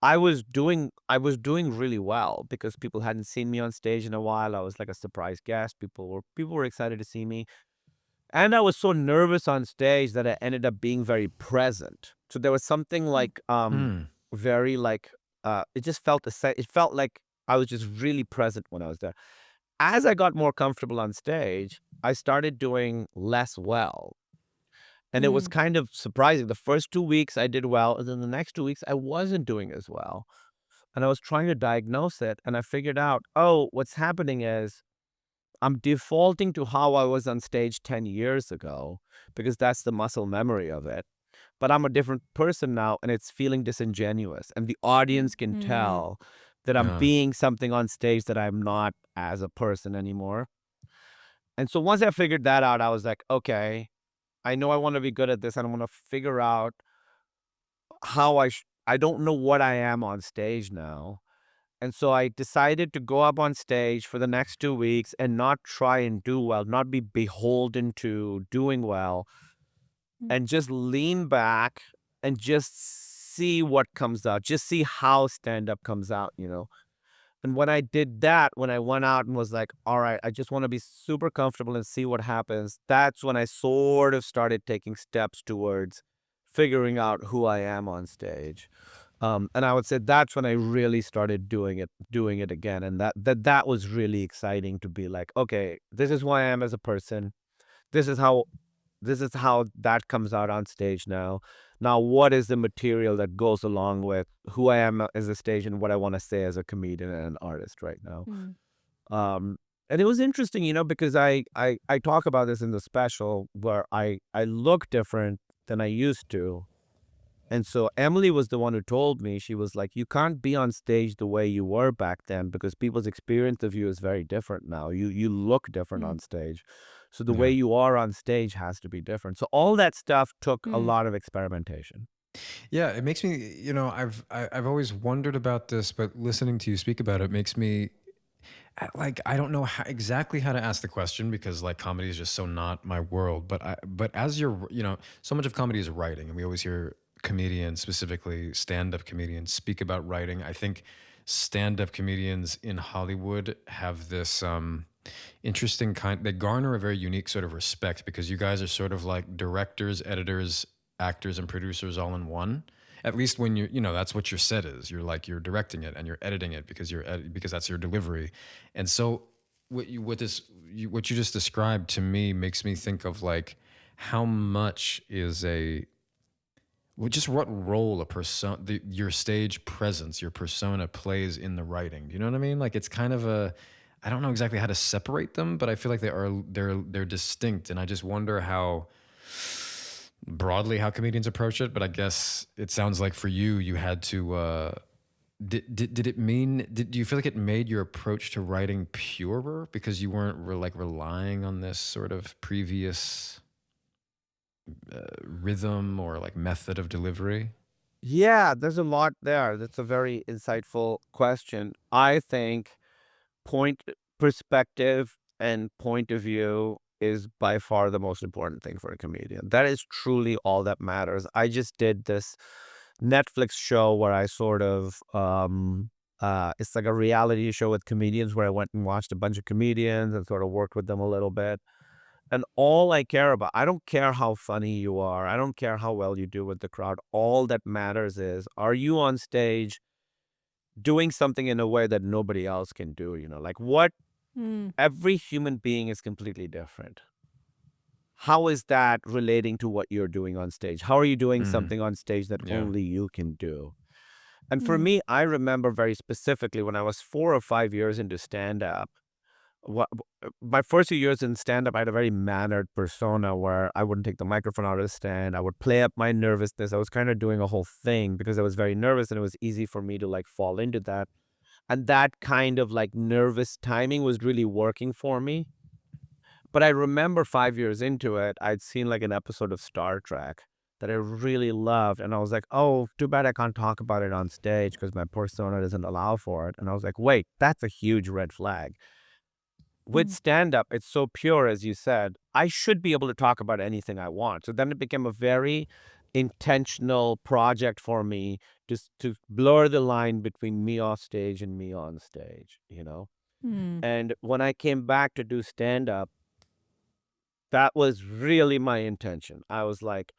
I was doing really well because people hadn't seen me on stage in a while. I was like a surprise guest. People were excited to see me. And I was so nervous on stage that I ended up being very present. So there was something like very like it just felt it felt like I was just really present when I was there. As I got more comfortable on stage, I started doing less well. And it was kind of surprising. The first 2 weeks I did well, and then the next 2 weeks I wasn't doing as well. And I was trying to diagnose it, and I figured out, oh, what's happening is I'm defaulting to how I was on stage 10 years ago because that's the muscle memory of it. But I'm a different person now, and it's feeling disingenuous. And the audience can tell that I'm being something on stage that I'm not as a person anymore. And so once I figured that out, I was like, okay, I know I want to be good at this, and I want to figure out how I don't know what I am on stage now. And so I decided to go up on stage for the next 2 weeks and not try and do well, not be beholden to doing well, and just lean back and just see what comes out, just see how stand-up comes out, And when I did that, when I went out and was like, all right, I just want to be super comfortable and see what happens, that's when I sort of started taking steps towards figuring out who I am on stage. And I would say that's when I really started doing it again. And that was really exciting to be like, okay, this is who I am as a person. This is how that comes out on stage now. Now, what is the material that goes along with who I am as a stage and what I want to say as a comedian and an artist right now? And it was interesting, because I talk about this in the special where I look different than I used to. And so Emily was the one who told me, she was like, you can't be on stage the way you were back then because people's experience of you is very different now. You look different on stage. So the way you are on stage has to be different. So all that stuff took a lot of experimentation. Yeah, it makes me, I've always wondered about this, but listening to you speak about it makes me like, I don't know exactly how to ask the question because like comedy is just so not my world. But as you're, so much of comedy is writing, and we always hear comedians, specifically stand-up comedians, speak about writing. I think stand-up comedians in Hollywood have this interesting they garner a very unique sort of respect because you guys are sort of like directors, editors, actors, and producers all in one. At least when that's what your set is. You're directing it and you're editing it because that's your delivery. And so what you just described to me makes me think of like how much is just what role your stage presence, your persona plays in the writing. Do you know what I mean? Like it's kind of I don't know exactly how to separate them, but I feel like they're distinct, and I just wonder how broadly how comedians approach it. But I guess it sounds like for you, you had to. Did it mean? Do you feel like it made your approach to writing purer because you weren't relying on this sort of previous rhythm or like method of delivery? Yeah, there's a lot there. That's a very insightful question. I think point perspective and point of view is by far the most important thing for a comedian. That is truly all that matters. I just did this Netflix show where I sort of it's like a reality show with comedians where I went and watched a bunch of comedians and sort of worked with them a little bit. And all I care about, I don't care how funny you are. I don't care how well you do with the crowd. All that matters is, are you on stage doing something in a way that nobody else can do? Like what every human being is completely different. How is that relating to what you're doing on stage? How are you doing something on stage that Yeah. only you can do? And for me, I remember very specifically when I was 4 or 5 years into stand up, my first few years in stand up, I had a very mannered persona where I wouldn't take the microphone out of the stand. I would play up my nervousness. I was kind of doing a whole thing because I was very nervous and it was easy for me to like fall into that. And that kind of like nervous timing was really working for me. But I remember 5 years into it, I'd seen like an episode of Star Trek that I really loved. And I was like, oh, too bad I can't talk about it on stage because my persona doesn't allow for it. And I was like, wait, that's a huge red flag. With stand up, it's so pure, as you said, I should be able to talk about anything I want. So then it became a very intentional project for me just to blur the line between me off stage and me on stage. And when I came back to do stand up, that was really my intention. I was like,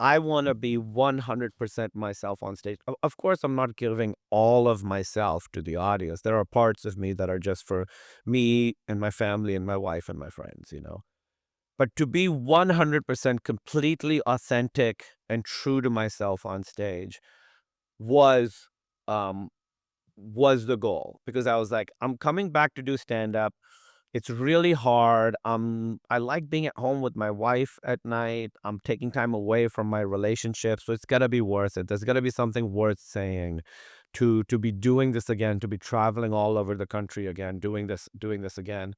I want to be 100% myself on stage. Of course, I'm not giving all of myself to the audience. There are parts of me that are just for me and my family and my wife and my friends. But to be 100% completely authentic and true to myself on stage was um was the goal, because I was like, I'm coming back to do stand up. It's really hard. I like being at home with my wife at night. I'm taking time away from my relationship, so it's gotta be worth it. There's gotta be something worth saying to be doing this again, to be traveling all over the country again, doing this again.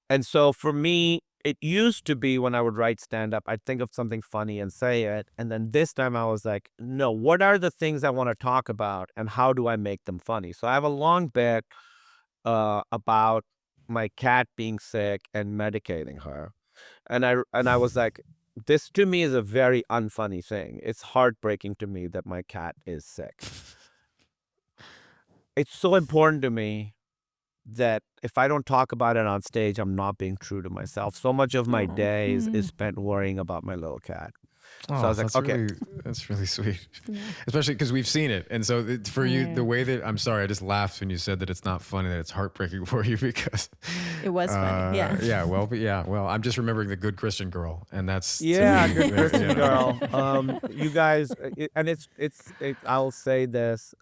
And so for me, it used to be when I would write stand up, I'd think of something funny and say it. And then this time I was like, no, what are the things I want to talk about and how do I make them funny? So I have a long bit about my cat being sick and medicating her. And I was like, this to me is a very unfunny thing. It's heartbreaking to me that my cat is sick. It's so important to me that if I don't talk about it on stage, I'm not being true to myself. So much of my days is spent worrying about my little cat. So I was like, okay. That's really sweet, especially because we've seen it. And so for you, the way that I'm sorry, I just laughed when you said that it's not funny, that it's heartbreaking for you because It was funny. Yeah. Well, I'm just remembering the good Christian girl, and that's Yeah, to me, good Christian you know. girl. You guys, and I'll say this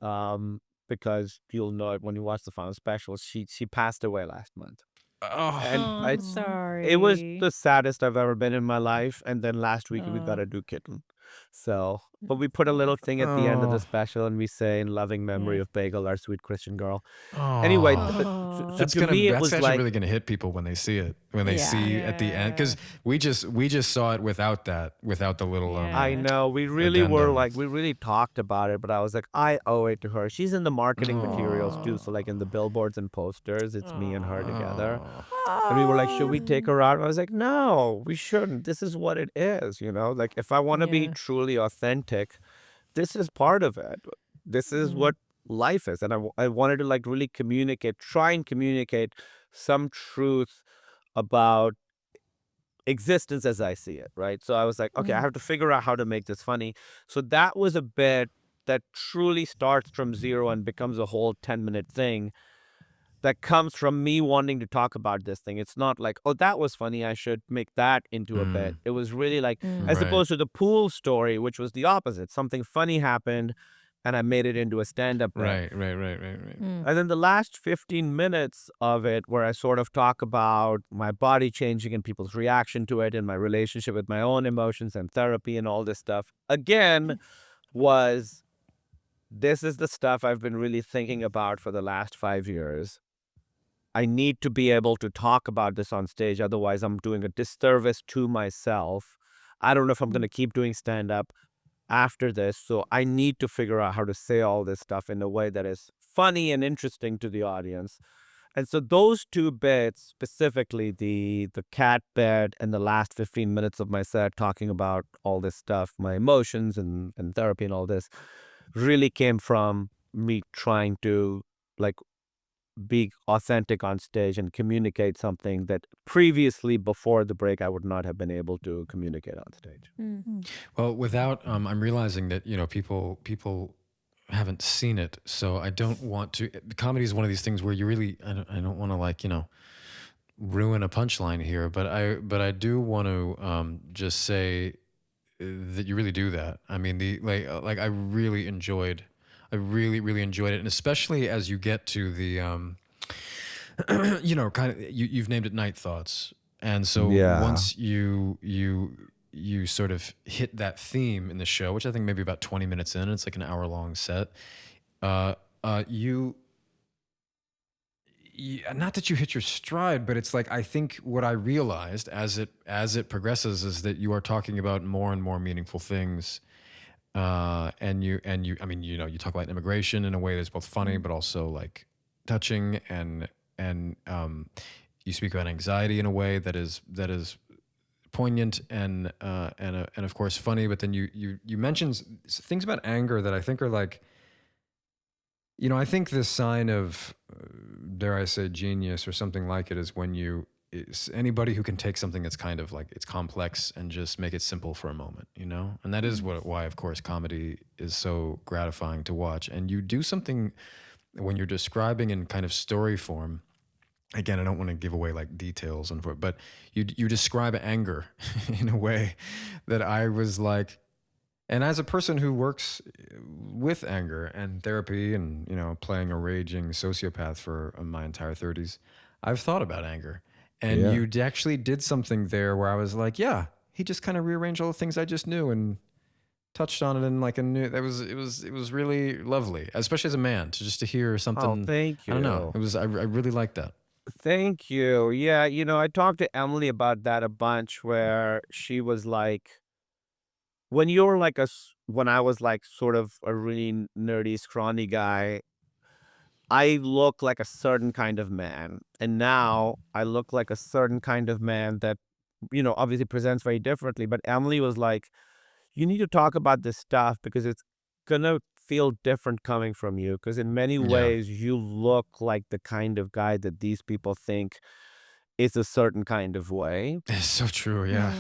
because you'll know it when you watch the final special. She passed away last month. And I'm sorry. it was the saddest I've ever been in my life. And then last week we got a new kitten. So, but we put a little thing at the end of the special and we say, in loving memory of Bagel, our sweet Christian girl. Anyway, so That's to me, it that's was actually like, really gonna hit people when they see it, when they Yeah. see at the end, because we just saw it without the little I know we really were addendum. like, we really talked about it, but I was like, I owe it to her. She's in the marketing materials too. So like in the billboards and posters, it's me and her together. And we were like, should we take her out? I was like, no, we shouldn't. This is what it is. Like if I want to be truly authentic, this is part of it. This is what life is. And I wanted to like really try and communicate some truth about existence as I see it, right? So I was like, okay, I have to figure out how to make this funny. So that was a bit that truly starts from zero and becomes a whole 10-minute thing that comes from me wanting to talk about this thing. It's not like, oh, that was funny, I should make that into a bit. It was really like, as Right. opposed to the pool story, which was the opposite. Something funny happened, and I made it into a stand-up bit. Right. And then the last 15 minutes of it, where I sort of talk about my body changing and people's reaction to it and my relationship with my own emotions and therapy and all this stuff, again, was this is the stuff I've been really thinking about for the last 5 years. I need to be able to talk about this on stage. Otherwise, I'm doing a disservice to myself. I don't know if I'm going to keep doing stand-up after this. So I need to figure out how to say all this stuff in a way that is funny and interesting to the audience. And so those two bits, specifically the cat bit and the last 15 minutes of my set talking about all this stuff, my emotions and therapy and all this, really came from me trying to like be authentic on stage and communicate something that previously, before the break, I would not have been able to communicate on stage. Well, without I'm realizing that people haven't seen it, so I don't want to. Comedy is one of these things where you really I don't want to ruin a punchline here, but I do want to just say that you really do that. I mean, I really enjoyed it, and especially as you get to the you've named it Night Thoughts, and so once you sort of hit that theme in the show, which I think maybe about 20 minutes in, it's like an hour-long set. You not that you hit your stride, but it's like, I think what I realized as it progresses is that you are talking about more and more meaningful things. And you, I mean, you talk about immigration in a way that's both funny, but also like touching, and you speak about anxiety in a way that is poignant and of course funny. But then you mentioned things about anger that I think are like, I think the sign of, dare I say, genius or something like it is when it's anybody who can take something that's kind of like, it's complex and just make it simple for a moment, And that is why, of course, comedy is so gratifying to watch. And you do something when you're describing in kind of story form. Again, I don't want to give away like details, but you describe anger in a way that I was like, and as a person who works with anger and therapy and, playing a raging sociopath for my entire 30s, I've thought about anger. And you actually did something there where I was like, yeah, he just kind of rearranged all the things I just knew and touched on it in like a new, it was really lovely, especially as a man, to hear something. Oh, thank you. I don't know. I really liked that. Thank you. Yeah, I talked to Emily about that a bunch, where she was like, when I was like sort of a really nerdy, scrawny guy, I look like a certain kind of man. And now I look like a certain kind of man that, obviously presents very differently. But Emily was like, you need to talk about this stuff because it's going to feel different coming from you. Because in many ways, you look like the kind of guy that these people think is a certain kind of way. It's so true, yeah.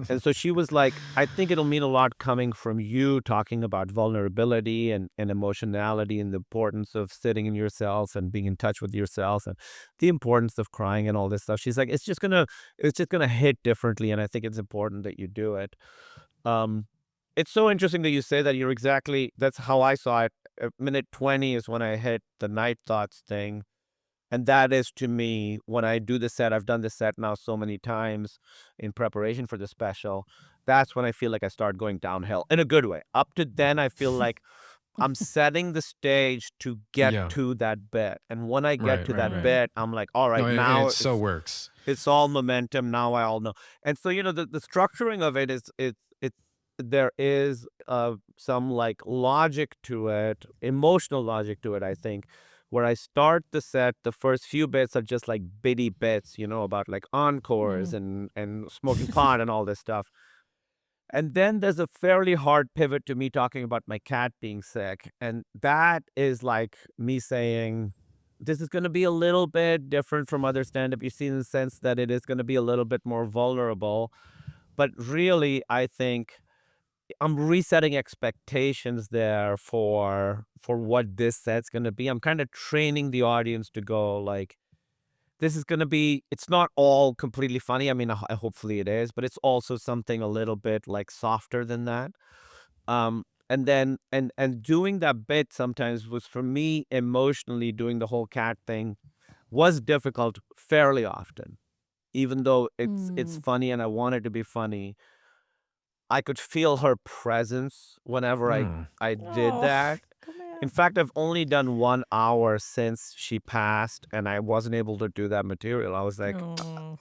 And so she was like, I think it'll mean a lot coming from you, talking about vulnerability and emotionality and the importance of sitting in yourself and being in touch with yourself and the importance of crying and all this stuff. She's like, it's just gonna hit differently, and I think it's important that you do it. It's so interesting that you say that. That's how I saw it. Minute 20 is when I hit the Night Thoughts thing. And that is, to me, when I do the set, I've done the set now so many times in preparation for the special, that's when I feel like I start going downhill in a good way. Up to then, I feel like I'm setting the stage to get to that bit. And when I get to that bit, I'm like, all right, now it so works. It's all momentum. Now I all know. And so, the structuring of it is, there is some like logic to it, emotional logic to it, I think, where I start the set, the first few bits are just like bitty bits, about like encores and smoking pot and all this stuff. And then there's a fairly hard pivot to me talking about my cat being sick. And that is like me saying, this is going to be a little bit different from other stand-up you've seen, in the sense that it is going to be a little bit more vulnerable. But really, I think I'm resetting expectations there for what this set's going to be. I'm kind of training the audience to go like, this is going to be, it's not all completely funny. I mean, hopefully it is, but it's also something a little bit like softer than that. And then and doing that bit sometimes was for me emotionally doing the whole cat thing was difficult fairly often. Even though it's funny and I want it to be funny, I could feel her presence whenever I did that. In fact, I've only done 1 hour since she passed, and I wasn't able to do that material. I was like,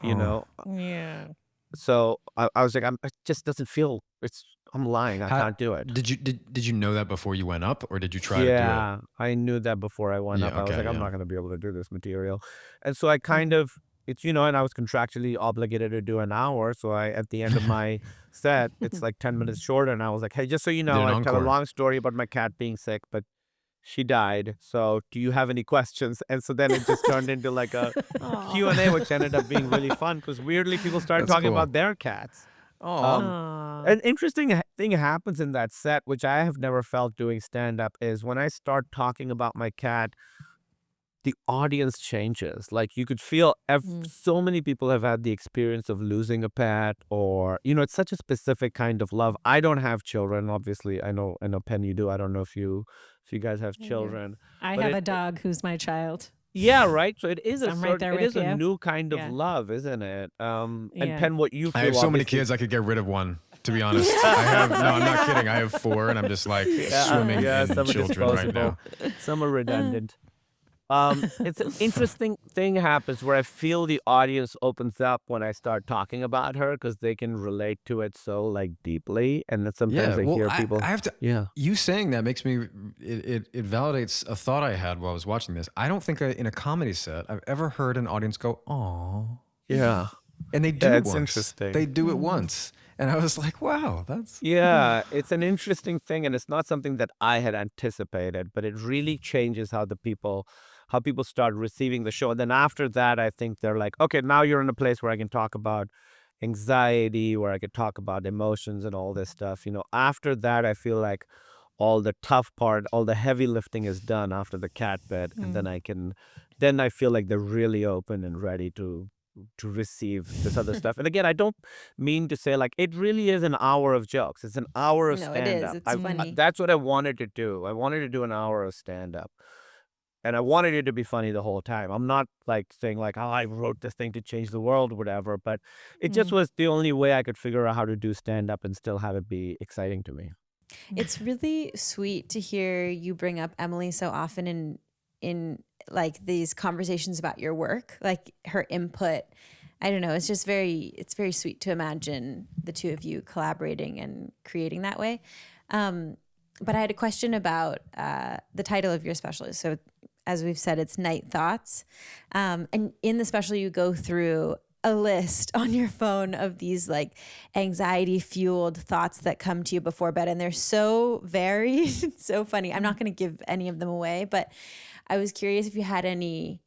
you know, Yeah. so I was like, it just doesn't feel. I'm lying. I can't do it. Did you know that before you went up, or did you try to do it? Yeah, I knew that before I went Yeah, up. I was okay, like, I'm yeah. not going to be able to do this material. And so I kind of, and I was contractually obligated to do an hour. So at the end of my set, it's like 10 minutes shorter. And I was like, hey, just so you Did know, an I tell a encore. long story about my cat being sick, but she died. So do you have any questions? And so then it just turned into like a Q&A, which ended up being really fun because weirdly people started That's talking cool. about their cats. An interesting thing happens in that set, which I have never felt doing stand-up, is when I start talking about my cat, the audience changes. Like you could feel so many people have had the experience of losing a pet, or it's such a specific kind of love. I don't have children, obviously. I know Penn, you do. I don't know if you guys have children. I But have a dog who's my child. yeah, right. So it is So I'm right there it with is a you. new kind of Yeah. love, isn't it? And Yeah. Penn, what you feel? I have so many obviously- kids, I could get rid of one. To be honest, I'm not kidding. I have 4, and I'm just like swimming in some are children right now. disposable, some are redundant. It's an interesting thing happens where I feel the audience opens up when I start talking about her because they can relate to it so like deeply, and then sometimes I hear people. I have to. Yeah. You saying that makes me. It validates a thought I had while I was watching this. I don't think in a comedy set I've ever heard an audience go, "Aw," Yeah. and they do Yeah, it it's once. interesting. They do it once, and I was like, "Wow, that's." Yeah, it's an interesting thing, and it's not something that I had anticipated, but it really changes how people start receiving the show. And then after that, I think they're like, okay, now you're in a place where I can talk about anxiety, where I could talk about emotions and all this stuff. After that, I feel like all the tough part, all the heavy lifting is done after the cat bed, and then I feel like they're really open and ready to receive this other stuff. And again, I don't mean to say like it really is an hour of jokes. It's an hour of No, it stand-up. is. It's funny. That's what I wanted to do. I wanted to do an hour of stand-up. And I wanted it to be funny the whole time. I'm not like saying like, oh, I wrote this thing to change the world or whatever, but it just was the only way I could figure out how to do stand-up and still have it be exciting to me. It's really sweet to hear you bring up Emily so often in like these conversations about your work, like her input. I don't know. It's just it's very sweet to imagine the two of you collaborating and creating that way. But I had a question about the title of your special. So as we've said, it's Night Thoughts. And in the special, you go through a list on your phone of these like anxiety fueled thoughts that come to you before bed. And they're so varied, so funny. I'm not going to give any of them away, but I was curious if you had any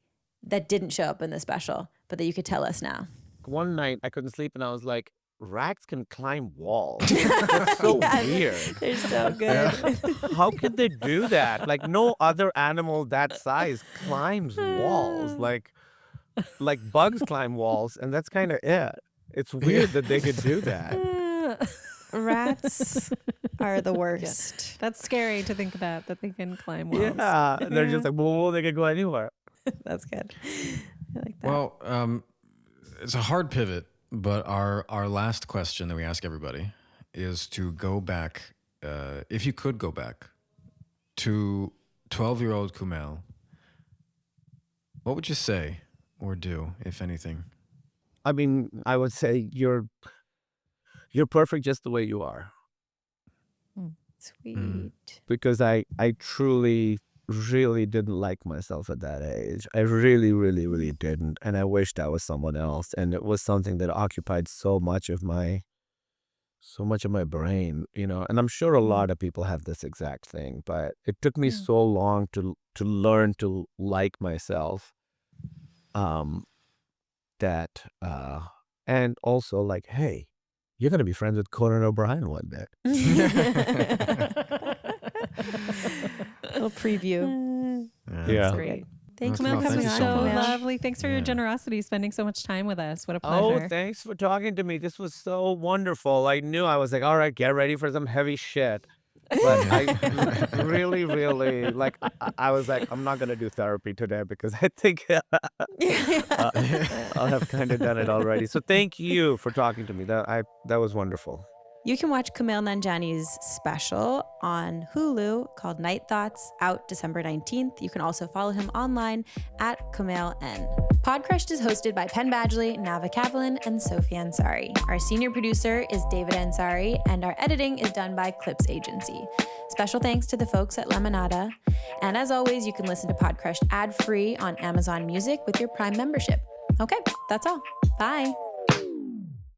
that didn't show up in the special, but that you could tell us now. One night I couldn't sleep and I was like, rats can climb walls. That's so weird. They're so good. How could they do that? Like no other animal that size climbs walls. Like bugs climb walls, and that's kind of it. It's weird that they could do that. Rats are the worst. That's scary to think about, that they can climb walls. Yeah, and they're just like, well, they could go anywhere. That's good. I like that. Well, it's a hard pivot, but our last question that we ask everybody is to go back, if you could go back to 12-year-old Kumail, what would you say or do, if anything? I mean, I would say you're perfect just the way you are. Sweet. Because I truly, really didn't like myself at that age. I really, really, really didn't. And I wished I was someone else. And it was something that occupied so much of my brain, and I'm sure a lot of people have this exact thing, but it took me so long to learn to like myself. And also like, hey, you're going to be friends with Conan O'Brien one day. Little preview. Yeah. Great. Thanks Well, for thank coming you on. so So much. lovely. Thanks for your Yeah. generosity, spending so much time with us. What a Oh, pleasure. thanks for talking to me. This was so wonderful. I knew I was like, all right, get ready for some heavy shit. But I really, really like. I was like, I'm not gonna do therapy today because I think I'll have kind of done it already. So thank you for talking to me. That was wonderful. You can watch Kumail Nanjiani's special on Hulu called Night Thoughts, out December 19th. You can also follow him online at Kumail N. Podcrushed is hosted by Penn Badgley, Nava Kavalin, and Sophie Ansari. Our senior producer is David Ansari, and our editing is done by Clips Agency. Special thanks to the folks at Lemonada. And as always, you can listen to Podcrushed ad-free on Amazon Music with your Prime membership. Okay, that's all. Bye.